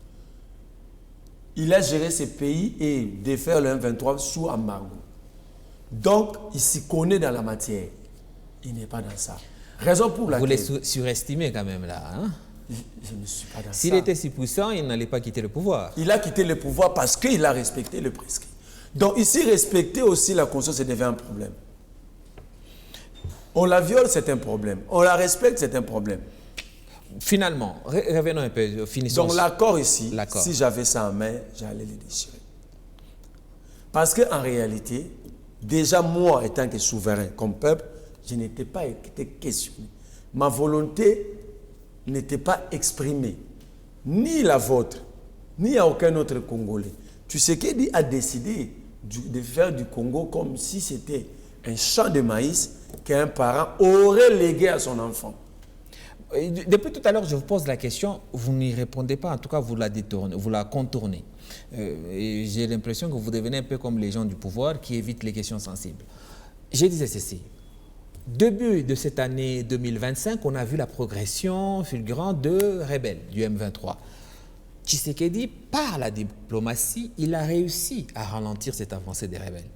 Il a géré ce pays et défaire le M23 sous embargo. Donc, il s'y connaît dans la matière. Il n'est pas dans ça. Raison pour laquelle... Vous les surestimez quand même là. Hein? Je ne suis pas dans ça. S'il était si puissant, il n'allait pas quitter le pouvoir. Il a quitté le pouvoir parce qu'il a respecté le prescrit. Donc, ici, respecter aussi la conscience, ça devient un problème. On la viole, c'est un problème. On la respecte, c'est un problème. Finalement, revenons un peu, finissons. Donc l'accord ici, si j'avais ça en main, j'allais le déchirer. Parce qu'en réalité, déjà moi, étant que souverain comme peuple, je n'étais pas été questionné. Ma volonté n'était pas exprimée. Ni la vôtre, ni à aucun autre Congolais. Tshisekedi a décidé de faire du Congo comme si c'était un champ de maïs qu'un parent aurait légué à son enfant. Depuis tout à l'heure, je vous pose la question, vous n'y répondez pas, en tout cas vous la détournez, vous la contournez. Et j'ai l'impression que vous devenez un peu comme les gens du pouvoir qui évitent les questions sensibles. Je disais ceci, début de cette année 2025, on a vu la progression fulgurante de rebelles du M23. Tshisekedi, par la diplomatie, il a réussi à ralentir cette avancée des rebelles.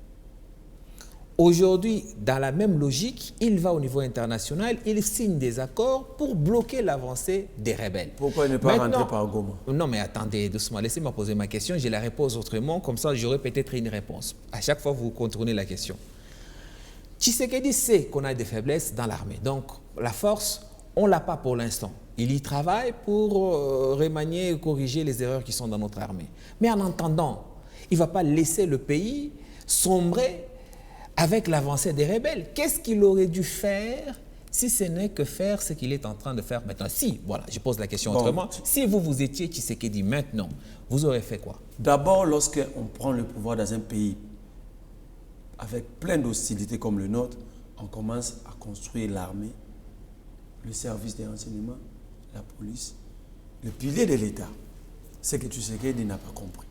Aujourd'hui, dans la même logique, il va au niveau international, il signe des accords pour bloquer l'avancée des rebelles. Pourquoi il n'est pas rentré par Goma? Non, mais attendez doucement, laissez-moi poser ma question, je la repose autrement, comme ça j'aurai peut-être une réponse. À chaque fois, vous contournez la question. Tshisekedi sait qu'on a des faiblesses dans l'armée, donc la force, on ne l'a pas pour l'instant. Il y travaille pour remanier et corriger les erreurs qui sont dans notre armée. Mais en attendant, il ne va pas laisser le pays sombrer avec l'avancée des rebelles. Qu'est-ce qu'il aurait dû faire si ce n'est que faire ce qu'il est en train de faire maintenant? Si, voilà, je pose la question autrement. Si vous étiez Tshisekedi maintenant, vous aurez fait quoi? D'abord, lorsqu'on prend le pouvoir dans un pays avec plein d'hostilités comme le nôtre, on commence à construire l'armée, le service des renseignements, la police, le pilier de l'État. Ce que Tshisekedi n'a pas compris.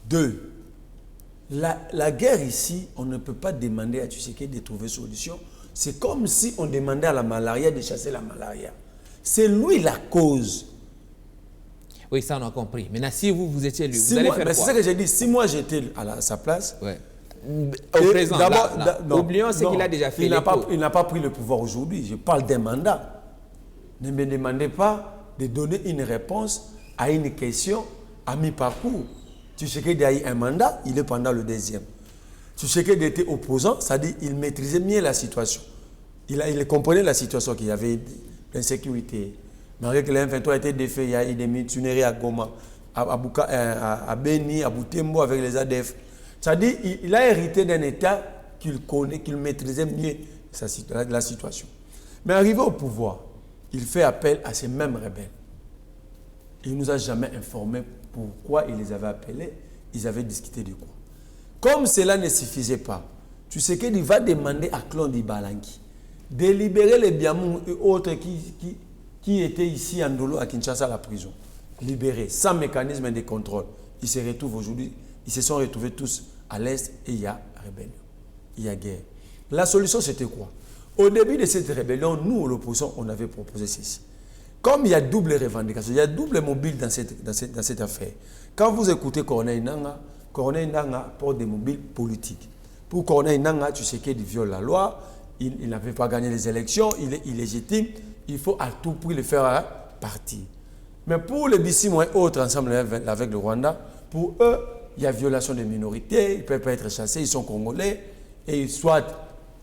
2. La guerre ici, on ne peut pas demander à Tshisekedi de trouver solution. C'est comme si on demandait à la malaria de chasser la malaria. C'est lui la cause. Oui, ça on a compris. Maintenant, si vous étiez lui, vous allez faire quoi? C'est ça que j'ai dit. Si moi j'étais à sa place... Ouais. Au présent, oublions ce qu'il a déjà fait. Il n'a pas pris le pouvoir aujourd'hui. Je parle d'un mandat. Ne me demandez pas de donner une réponse à une question à mi-parcours. Tshisekedi a eu un mandat, il est pendant le deuxième. Tshisekedi était opposant, c'est-à-dire qu'il maîtrisait mieux la situation. Il comprenait la situation qu'il y avait l'insécurité. Malgré que le M23 a été défait, il y a eu des mutineries à Goma, à Beni, à Butembo avec les ADF. C'est-à-dire qu'il a hérité d'un État qu'il connaît, qu'il maîtrisait mieux la situation. Mais arrivé au pouvoir, il fait appel à ces mêmes rebelles. Il ne nous a jamais informé pourquoi il les avait appelés, ils avaient discuté de quoi. Comme cela ne suffisait pas, tu sais qu'il va demander à Klondi Balangi de libérer les Biamou et autres qui étaient ici à Ndolo, à Kinshasa, à la prison. Libérés, sans mécanisme de contrôle. Ils se retrouvent aujourd'hui, ils se sont retrouvés tous à l'Est et il y a rébellion, il y a guerre. La solution, c'était quoi? Au début de cette rébellion, nous, l'opposition, on avait proposé ceci. Comme il y a double revendication, il y a double mobile dans cette affaire. Quand vous écoutez Corneille Nangaa porte des mobiles politiques. Pour Corneille Nangaa, tu sais qu'il viole la loi, il n'avait pas gagné les élections, il est illégitime, il faut à tout prix le faire partir. Mais pour les Bissimo et autres, ensemble avec le Rwanda, pour eux, il y a violation des minorités, ils ne peuvent pas être chassés, ils sont congolais, et soit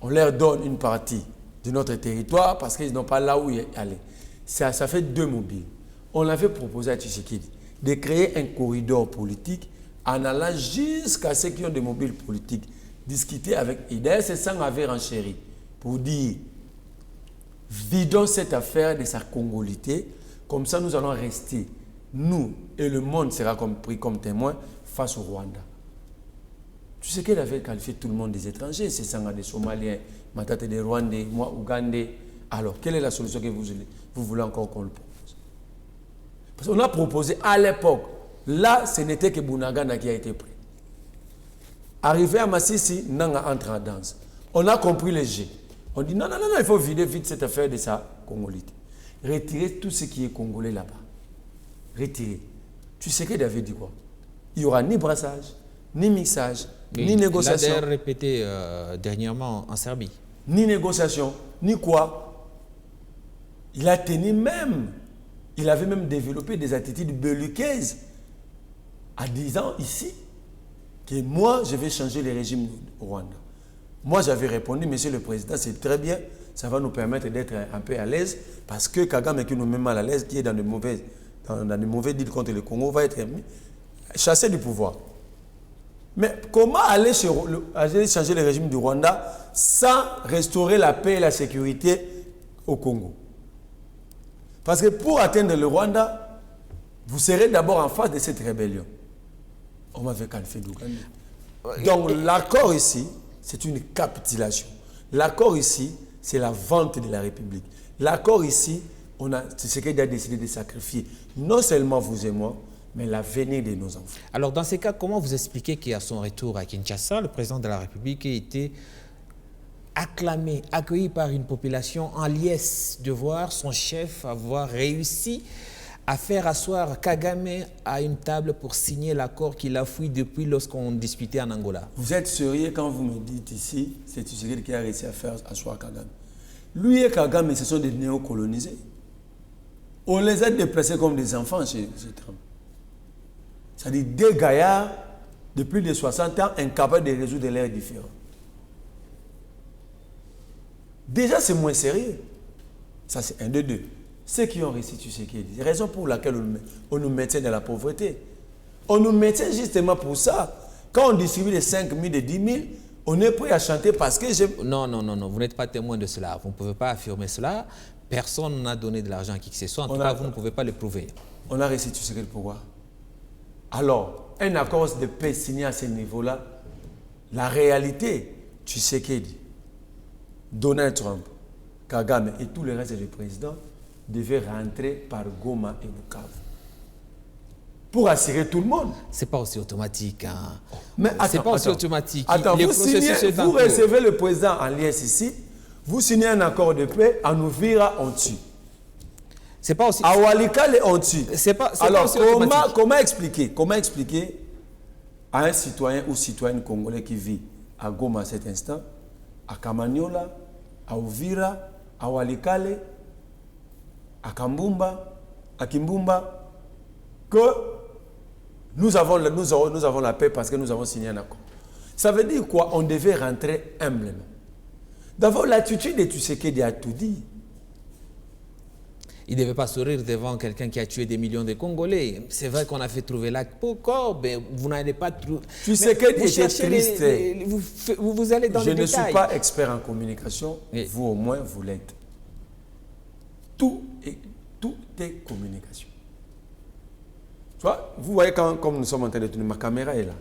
on leur donne une partie de notre territoire parce qu'ils n'ont pas là où aller. Ça fait 2 mobiles. On avait proposé à Tshisekedi de créer un corridor politique en allant jusqu'à ceux qui ont des mobiles politiques, discuter avec eux. D'ailleurs, c'est ça qu'on avait renchéri pour dire vidons cette affaire de sa congolité, comme ça nous allons rester, nous et le monde sera pris comme témoin face au Rwanda. Tu sais qu'elle avait qualifié tout le monde des étrangers, c'est ça, des Somaliens, Matata des Rwandais, moi, Ougandais. Alors, quelle est la solution que vous voulez encore qu'on le propose? Parce qu'on a proposé à l'époque, là, ce n'était que Bunagana qui a été pris. Arrivé à Massissi, Nanga entre en danse. On a compris les jets. On dit non, il faut vider vite cette affaire de sa congolité. Retirer tout ce qui est congolais là-bas. Retirer. Tu sais qu'il avait dit quoi? Il n'y aura ni brassage, ni mixage, ni négociation. Il l'a répété dernièrement en Serbie. Ni négociation, ni quoi. Il a tenu même, il avait même développé des attitudes belliqueuses en disant ici que moi, je vais changer le régime au Rwanda. Moi, j'avais répondu, Monsieur le Président, c'est très bien, ça va nous permettre d'être un peu à l'aise, parce que Kagame qui nous met mal à l'aise, qui est dans de mauvais deals contre le Congo, va être chassé du pouvoir. Mais comment aller changer le régime du Rwanda sans restaurer la paix et la sécurité au Congo? Parce que pour atteindre le Rwanda, vous serez d'abord en face de cette rébellion. On m'avait qualifié d'Ouganda. Donc l'accord ici, c'est une capitulation. L'accord ici, c'est la vente de la République. L'accord ici, c'est ce qu'il a décidé de sacrifier. Non seulement vous et moi, mais l'avenir de nos enfants. Alors dans ces cas, comment vous expliquez qu'à son retour à Kinshasa, le président de la République a été acclamé, accueilli par une population en liesse de voir son chef avoir réussi à faire asseoir Kagame à une table pour signer l'accord qu'il a fui depuis lorsqu'on disputait en Angola? Vous êtes sérieux quand vous me dites ici, c'est Tshisekedi qui a réussi à faire asseoir Kagame. Lui et Kagame, ce sont des néocolonisés. On les a déplacés comme des enfants chez Trump. C'est-à-dire des gaillards de plus de 60 ans incapables de résoudre leurs différends. Déjà, c'est moins sérieux. Ça, c'est un de deux. Ceux qui ont réussi, tu sais qui est dit. Raison pour laquelle on nous maintient dans la pauvreté. On nous maintient justement pour ça. Quand on distribue les 5 000, les 10 000, on est prêt à chanter parce que Non, vous n'êtes pas témoin de cela. Vous ne pouvez pas affirmer cela. Personne n'a donné de l'argent à qui que ce soit. En tout cas, vous ne pouvez pas le prouver. On a réussi, tu sais quel pouvoir. Alors, un accord de paix signé à ce niveau-là, la réalité, tu sais qui dit. Donald Trump, Kagame et tous les restes des présidents devaient rentrer par Goma et Bukavu. Pour assurer tout le monde. Ce n'est pas aussi automatique. Hein. Mais attends, c'est pas aussi automatique. Attends, vous recevez le président en liesse ici, vous signez un accord de paix, en Ouvira, on tue. C'est pas aussi... À Walikale, on tue. Alors, comment expliquer à un citoyen ou citoyenne congolais qui vit à Goma à cet instant, à Kamanyola, à Ouvira, à Walikale, à Kambumba, à Kimbumba, que nous avons la paix parce que nous avons signé un accord. Ça veut dire quoi? On devait rentrer humblement. D'abord, l'attitude de Tshisekedi a tout dit. Il ne devait pas sourire devant quelqu'un qui a tué des millions de Congolais. C'est vrai qu'on a fait trouver la corps, mais vous n'allez pas trouver... Tshisekedi était triste. Vous allez dans les détails. Je ne suis pas expert en communication. Oui. Vous, au moins, vous l'êtes. Tout est communication. Tu vois, vous voyez comme nous sommes en train de tourner, ma caméra est là.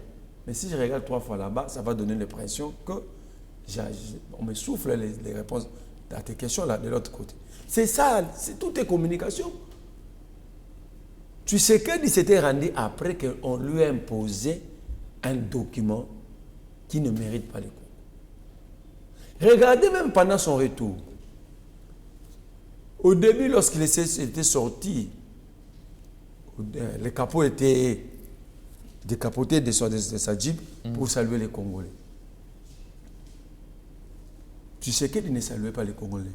Mais si je regarde 3 fois là-bas, ça va donner l'impression que on me souffle les réponses à tes questions là de l'autre côté. C'est ça, tout est communication. Tu sais qu'il s'était rendu après qu'on lui a imposé un document qui ne mérite pas le coup. Regardez même pendant son retour. Au début, lorsqu'il était sorti, le capot était décapoté de sa Jeep pour saluer les Congolais. Tu sais qu'il ne saluait pas les Congolais.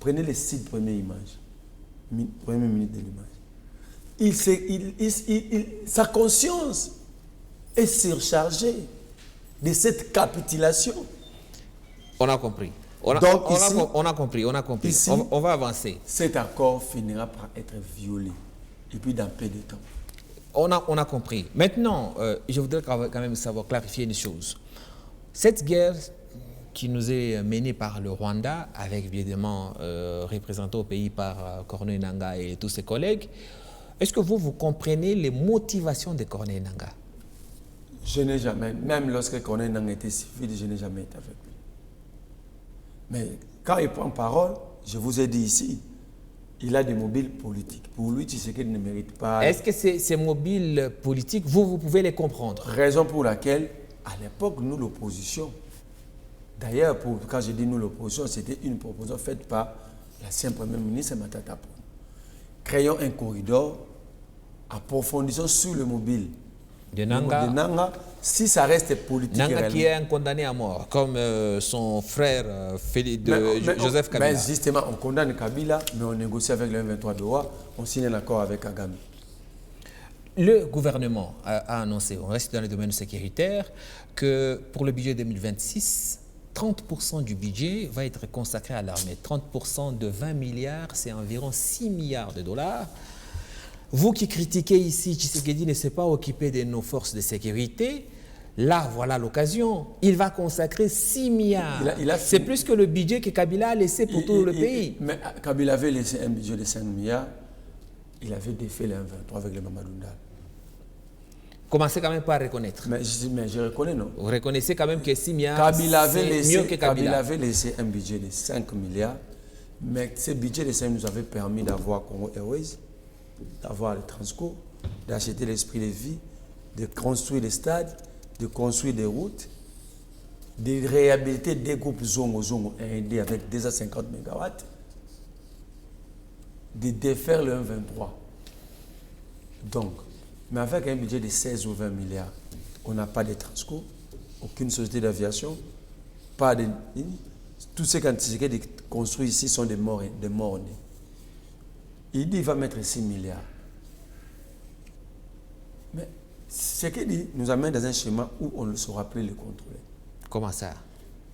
Prenez les 6 premières images, première minute de l'image. Sa conscience est surchargé de cette capitulation. On a compris. On a compris. Ici, on va avancer. Cet accord finira par être violé. Et puis dans peu de temps. On a compris. Maintenant, je voudrais quand même savoir clarifier une chose. Cette guerre qui nous est menée par le Rwanda, avec évidemment représenté au pays par Corneille Nangaa et tous ses collègues, est-ce que vous comprenez les motivations de Corneille Nangaa? Je n'ai jamais, même lorsque Corneille Nangaa était civil, je n'ai jamais été avec lui. Mais quand il prend parole, je vous ai dit ici, il a des mobiles politiques. Pour lui, Tshisekedi ne mérite pas... Est-ce que ces mobiles politiques, vous pouvez les comprendre? Raison pour laquelle, à l'époque, nous, l'opposition, d'ailleurs, quand je dis nous, l'opposition, c'était une proposition faite par l'ancien Premier ministre Matata Ponyo. Créons un corridor, approfondissons sur le mobile de Nangaa, si ça reste politique. Nangaa qui est un condamné à mort, comme son frère Joseph Kabila. Mais justement, on condamne Kabila, mais on négocie avec le M23 de Ouah, on signe un accord avec Kagame. Le gouvernement a annoncé, on reste dans le domaine sécuritaire, que pour le budget 2026, 30% du budget va être consacré à l'armée. 30% de 20 milliards, c'est environ 6 milliards de dollars. Vous qui critiquez ici, Tshisekedi ne s'est pas occupé de nos forces de sécurité. Là, voilà l'occasion. Il va consacrer 6 milliards. C'est plus que le budget que Kabila a laissé pour tout le pays. Mais Kabila avait laissé un budget de 5 milliards. Il avait défait le M23 avec le Mamadou. Commencez quand même pas à reconnaître. Mais je reconnais, non? Vous reconnaissez quand même que 6 milliards, c'est mieux que Kabila. Kabila avait laissé un budget de 5 milliards. Mais ce budget de 5 nous avait permis d'avoir Congo Airways, d'avoir le Transco, d'acheter l'esprit de vie, de construire des stades, de construire des routes, de réhabiliter des groupes Zongo indés avec 250 MW, de défaire le 1,23. Donc, mais avec un budget de 16 ou 20 milliards, on n'a pas de Transco, aucune société d'aviation, pas de... Tous ces quantités de construits ici sont des morts nés. Il dit qu'il va mettre 6 milliards. Mais ce qu'il dit nous amène dans un schéma où on ne saura plus le contrôler. Comment ça?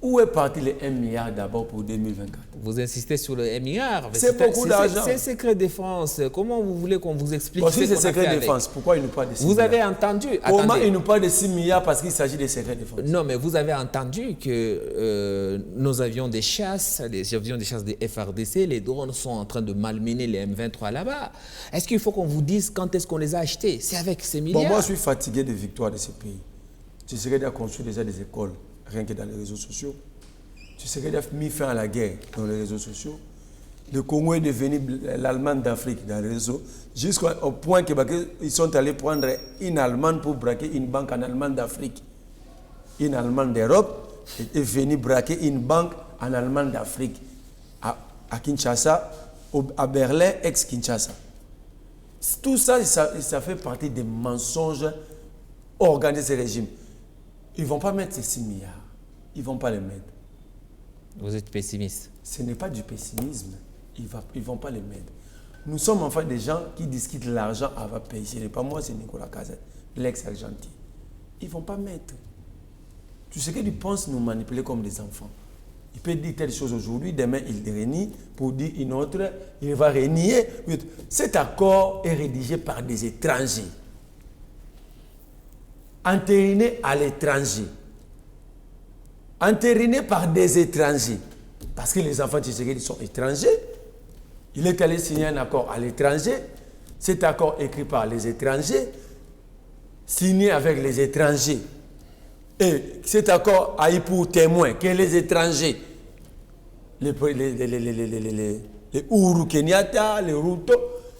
Où est parti les 1 milliard d'abord pour 2024? Vous insistez sur le 1 milliard. C'est beaucoup d'argent. C'est secret défense. Comment vous voulez qu'on vous explique si c'est secret défense, pourquoi il nous parle de 6 milliards? Vous avez entendu. Comment il nous parle de 6 milliards parce qu'il s'agit de secret défense? Non, mais vous avez entendu que nos avions de chasse, les avions de chasse des FRDC, les drones sont en train de malmener les M23 là-bas. Est-ce qu'il faut qu'on vous dise quand est-ce qu'on les a achetés? C'est avec ces milliards. Bon, moi, je suis fatigué des victoires de ce pays. Tu sais qu'il a construit déjà des écoles, rien que dans les réseaux sociaux. Tu sais qu'il a mis fin à la guerre dans les réseaux sociaux. Le Congo est devenu l'Allemagne d'Afrique dans les réseaux, jusqu'au point qu'ils sont allés prendre une Allemande pour braquer une banque en Allemagne d'Afrique. Une Allemande d'Europe est venue braquer une banque en Allemagne d'Afrique. À Kinshasa, à Berlin, ex-Kinshasa. Tout ça, ça fait partie des mensonges organisés de ces régimes. Ils ne vont pas mettre ces 6 milliards. Ils ne vont pas les mettre. Vous êtes pessimiste? Ce n'est pas du pessimisme. Ils ne vont pas les mettre. Nous sommes enfin des gens qui discutent l'argent avant de payer. Ce n'est pas moi, c'est Nicolas Cazet, l'ex-Argentin. Ils ne vont pas mettre. Tu sais qu'ils pensent nous manipuler comme des enfants. Il peut dire telle chose aujourd'hui, demain il renie, pour dire une autre, il va renier. Cet accord est rédigé par des étrangers. Entériné à l'étranger. Entériné par des étrangers. Parce que les enfants de Tshisekedi sont étrangers. Il est allé signer un accord à l'étranger. Cet accord écrit par les étrangers, signé avec les étrangers. Et cet accord a eu pour témoin que les étrangers, les Uhuru Kenyatta, les Ruto,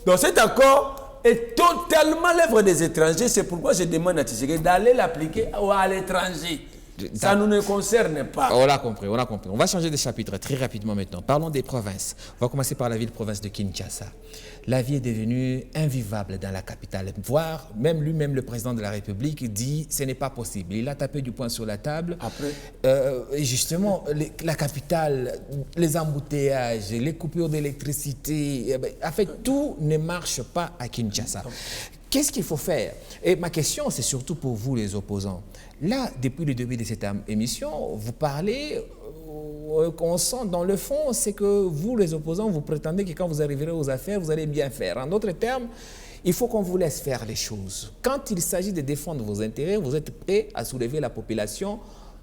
donc cet accord est totalement l'œuvre des étrangers. C'est pourquoi je demande à Tshisekedi d'aller l'appliquer à l'étranger. Ça ne nous concerne pas. On l'a compris, on l'a compris. On va changer de chapitre très rapidement maintenant. Parlons des provinces. On va commencer par la ville-province de Kinshasa. La vie est devenue invivable dans la capitale. Voire, même le président de la République dit ce n'est pas possible. Il a tapé du poing sur la table. Après justement, la capitale, les embouteillages, les coupures d'électricité, en fait, tout ne marche pas à Kinshasa. Qu'est-ce qu'il faut faire? Et ma question, c'est surtout pour vous, les opposants. Là, depuis le début de cette émission, vous parlez, on sent dans le fond, c'est que vous, les opposants, vous prétendez que quand vous arriverez aux affaires, vous allez bien faire. En d'autres termes, il faut qu'on vous laisse faire les choses. Quand il s'agit de défendre vos intérêts, vous êtes prêt à soulever la population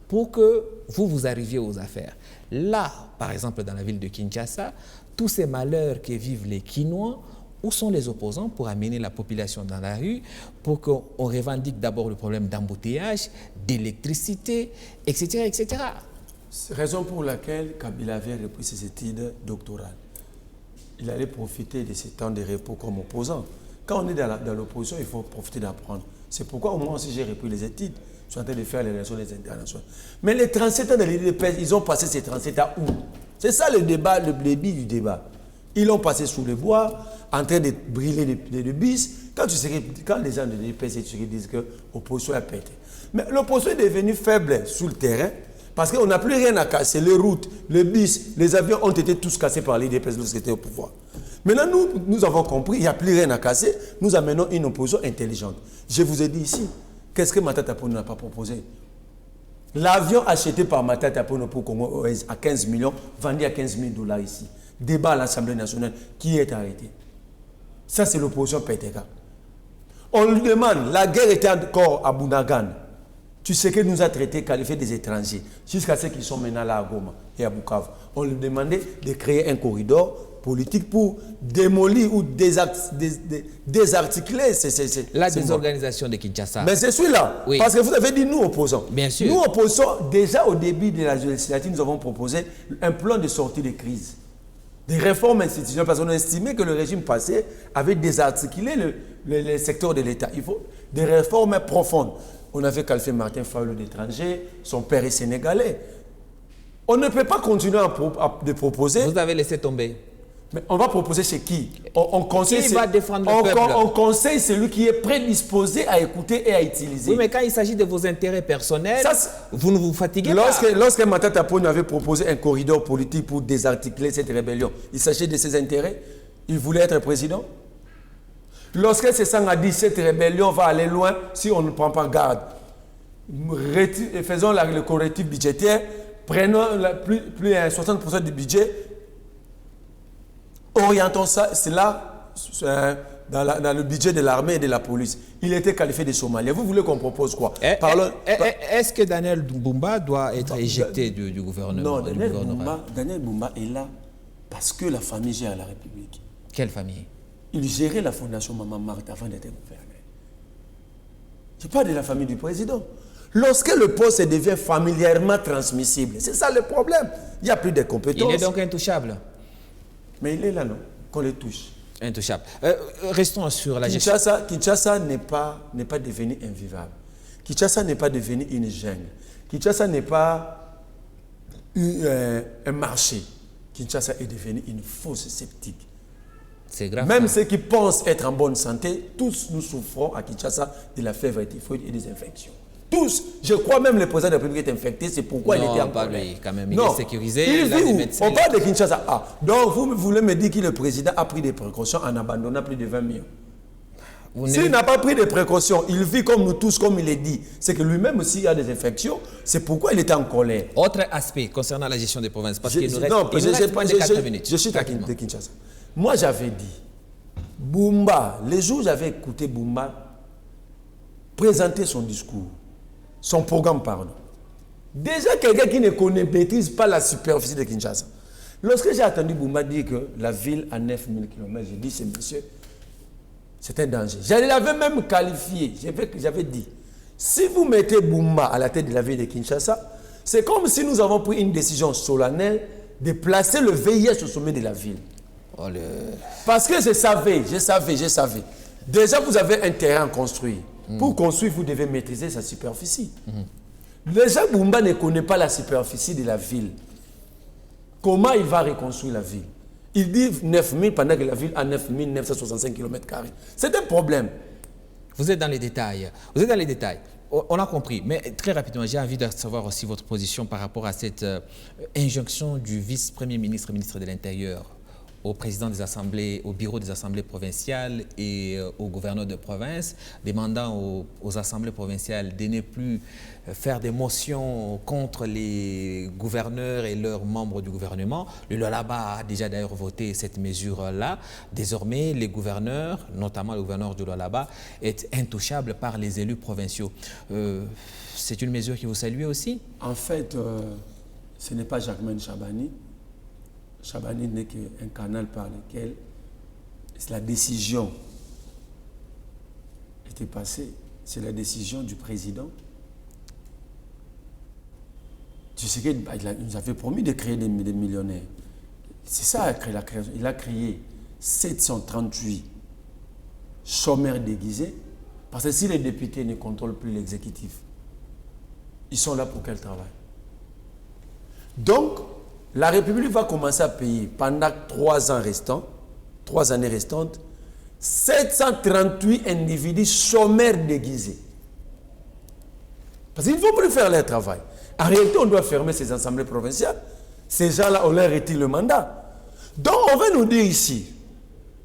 pour que vous arriviez aux affaires. Là, par exemple, dans la ville de Kinshasa, tous ces malheurs que vivent les Kinois, où sont les opposants pour amener la population dans la rue, pour qu'on revendique d'abord le problème d'embouteillage, d'électricité, etc., etc. C'est la raison pour laquelle Kabila avait repris ses études doctorales. Il allait profiter de ces temps de repos comme opposant. Quand on est dans l'opposition, il faut profiter d'apprendre. C'est pourquoi au moins aussi j'ai repris les études. Je suis en train de faire les relations internationales. Mais les 37 ans de l'IDPS, ils ont passé ces 37 ans où? C'est ça le débat, le débit du débat. Ils l'ont passé sous le bois, en train de brûler les bis. Quand les gens de l'IDPS disent que l'opposition a pété. Mais l'opposition est devenue faible sur le terrain parce qu'on n'a plus rien à casser. Les routes, les bis, les avions ont été tous cassés par l'IDPS lorsqu'ils étaient au pouvoir. Maintenant, nous avons compris, il n'y a plus rien à casser. Nous amenons une opposition intelligente. Je vous ai dit ici, qu'est-ce que Matata Ponyo n'a pas proposé? L'avion acheté par Matata Ponyo pour Congo à 15 millions, vendu à 15 000 $ ici. Débat à l'Assemblée nationale, qui est arrêté? Ça, c'est l'opposition PTK. On lui demande, la guerre était encore à Bounagan. Tu sais que nous a traités, qualifiés des étrangers, jusqu'à ceux qui sont maintenant là à Goma et à Bukavu. On lui demandait de créer un corridor politique pour démolir ou désarticuler la désorganisation de Kinshasa. Mais c'est celui-là. Oui. Parce que vous avez dit nous opposants. Bien sûr. Nous opposants, déjà au début de la législature, nous avons proposé un plan de sortie de crise. Des réformes institutionnelles, parce qu'on a estimé que le régime passé avait désarticulé le secteur de l'État. Il faut des réformes profondes. On avait qualifié Martin Fayulu d'étranger, son père est sénégalais. On ne peut pas continuer à proposer. Vous avez laissé tomber. Mais on va proposer chez qui? On conseille, qui va défendre le peuple? On conseille celui qui est prédisposé à écouter et à utiliser. Oui, mais quand il s'agit de vos intérêts personnels, vous ne vous fatiguez pas. Lorsque Matata Ponyo avait proposé un corridor politique pour désarticuler cette rébellion, il s'agit de ses intérêts? Il voulait être président? Lorsque Sessang a dit cette rébellion va aller loin si on ne prend pas garde, faisons le correctif budgétaire, prenons plus 60% du budget, orientons ça, c'est là, dans le budget de l'armée et de la police. Il était qualifié de Somalien. Vous voulez qu'on propose quoi? Est-ce que Daniel Bumba doit être éjecté du gouvernement? Non, Daniel Bumba est là parce que la famille gère la République. Quelle famille? Il gérait la fondation Maman Marthe avant d'être gouverneur. Je parle de la famille du président. Lorsque le poste devient familièrement transmissible, c'est ça le problème. Il n'y a plus de compétences. Il est donc intouchable. Mais il est là, non? Qu'on le touche. Intouchable. Restons sur la gestion. Kinshasa n'est pas devenu invivable. Kinshasa n'est pas devenu une jungle. Kinshasa n'est pas un marché. Kinshasa est devenu une fosse sceptique. C'est grave. Même ceux qui pensent être en bonne santé, tous nous souffrons à Kinshasa de la fièvre typhoïde et des infections. Tous. Je crois même le président de la République est infecté, c'est pourquoi il était en colère. Non, pas lui, quand même. Il est sécurisé. Il vit où? On parle de Kinshasa. Ah, donc vous voulez me dire que le président a pris des précautions en abandonnant plus de 20 millions. S'il n'a pas pris de précautions, il vit comme nous tous, comme il est dit. C'est que lui-même aussi a des infections. C'est pourquoi il était en colère. Autre aspect concernant la gestion des provinces, parce qu'il nous reste moins de 4 minutes. Je suis à Kinshasa. Moi, j'avais dit, Bumba, les jours où j'avais écouté Bumba présenter son discours, son programme, pardon. Déjà, quelqu'un qui ne maîtrise pas la superficie de Kinshasa. Lorsque j'ai entendu Bumba dire que la ville a 9000 km, j'ai dit, c'est monsieur, c'est un danger. Je l'avais même qualifié, j'avais dit, si vous mettez Bumba à la tête de la ville de Kinshasa, c'est comme si nous avons pris une décision solennelle de placer le VIH au sommet de la ville. Parce que je savais. Déjà, vous avez un terrain construit. Pour construire, vous devez maîtriser sa superficie. Déjà, Bumba ne connaît pas la superficie de la ville. Comment il va reconstruire la ville? Il dit 9000 pendant que la ville a 9965 km². C'est un problème. Vous êtes dans les détails. On a compris. Mais très rapidement, j'ai envie de savoir aussi votre position par rapport à cette injonction du vice-premier ministre, ministre de l'Intérieur, au président des assemblées, au bureau des assemblées provinciales et aux gouverneurs de province, demandant aux assemblées provinciales de ne plus faire des motions contre les gouverneurs et leurs membres du gouvernement. Le Lualaba a déjà d'ailleurs voté cette mesure-là. Désormais, les gouverneurs, notamment le gouverneur du Lualaba, est intouchable par les élus provinciaux. C'est une mesure que vous saluez aussi? En fait, ce n'est pas Jacquemaine Chabani. Chabani n'est qu'un canal par lequel la décision était passée. C'est la décision du président. Tu sais qu'il nous avait promis de créer des millionnaires. C'est ça, il a créé 738 chômeurs déguisés. Parce que si les députés ne contrôlent plus l'exécutif, ils sont là pour quel travail? Donc, la République va commencer à payer pendant 3 années restantes, 738 individus chômeurs déguisés. Parce qu'ils ne vont plus faire leur travail. En réalité, on doit fermer ces assemblées provinciales. Ces gens-là, on leur retire le mandat. Donc, on veut nous dire ici,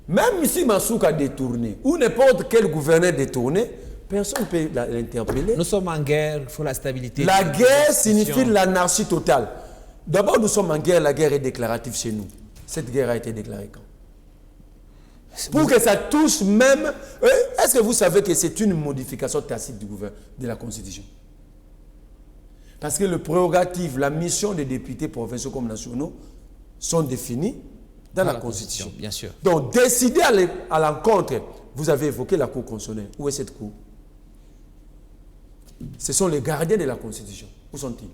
même si Massouk a détourné, ou n'importe quel gouverneur détourné, personne ne peut l'interpeller. Nous sommes en guerre, il faut la stabilité. La guerre signifie l'anarchie totale. D'abord, nous sommes en guerre, la guerre est déclarative chez nous. Cette guerre a été déclarée quand? Pour que ça touche même... Est-ce que vous savez que c'est une modification tacite du gouvernement, de la Constitution? Parce que le prérogative, la mission des députés provinciaux comme nationaux sont définies dans la Constitution. Bien sûr. Donc, décider à l'encontre, vous avez évoqué la Cour constitutionnelle. Où est cette Cour? Ce sont les gardiens de la Constitution. Où sont-ils?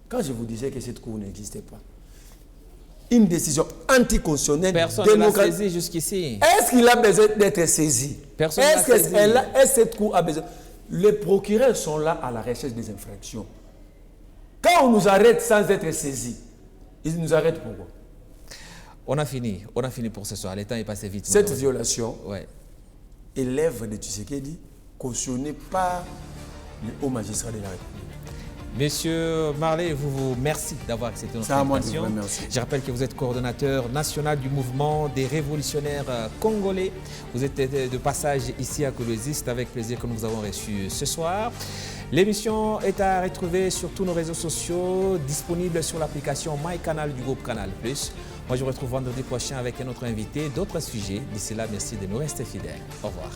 Quand je vous disais que cette Cour n'existait pas, une décision anticonstitutionnelle, personne ne l'a saisi jusqu'ici. Est-ce qu'il a besoin d'être saisi? Personne ne l'a saisi. Est-ce que cette Cour a besoin? Les procureurs sont là à la recherche des infractions. Quand on nous arrête sans être saisis, ils nous arrêtent pourquoi? On a fini pour ce soir. Le temps est passé vite. Cette violation est l'œuvre de Tshisekedi, cautionnée par le haut magistrat de la République. Monsieur Marley, merci d'avoir accepté notre invitation. Je rappelle que vous êtes coordonnateur national du mouvement des révolutionnaires congolais. Vous êtes de passage ici à Kolwezi. C'est avec plaisir que nous vous avons reçu ce soir. L'émission est à retrouver sur tous nos réseaux sociaux, disponible sur l'application MyCanal du groupe Canal+. Moi, je vous retrouve vendredi prochain avec un autre invité, d'autres sujets. D'ici là, merci de nous rester fidèles. Au revoir.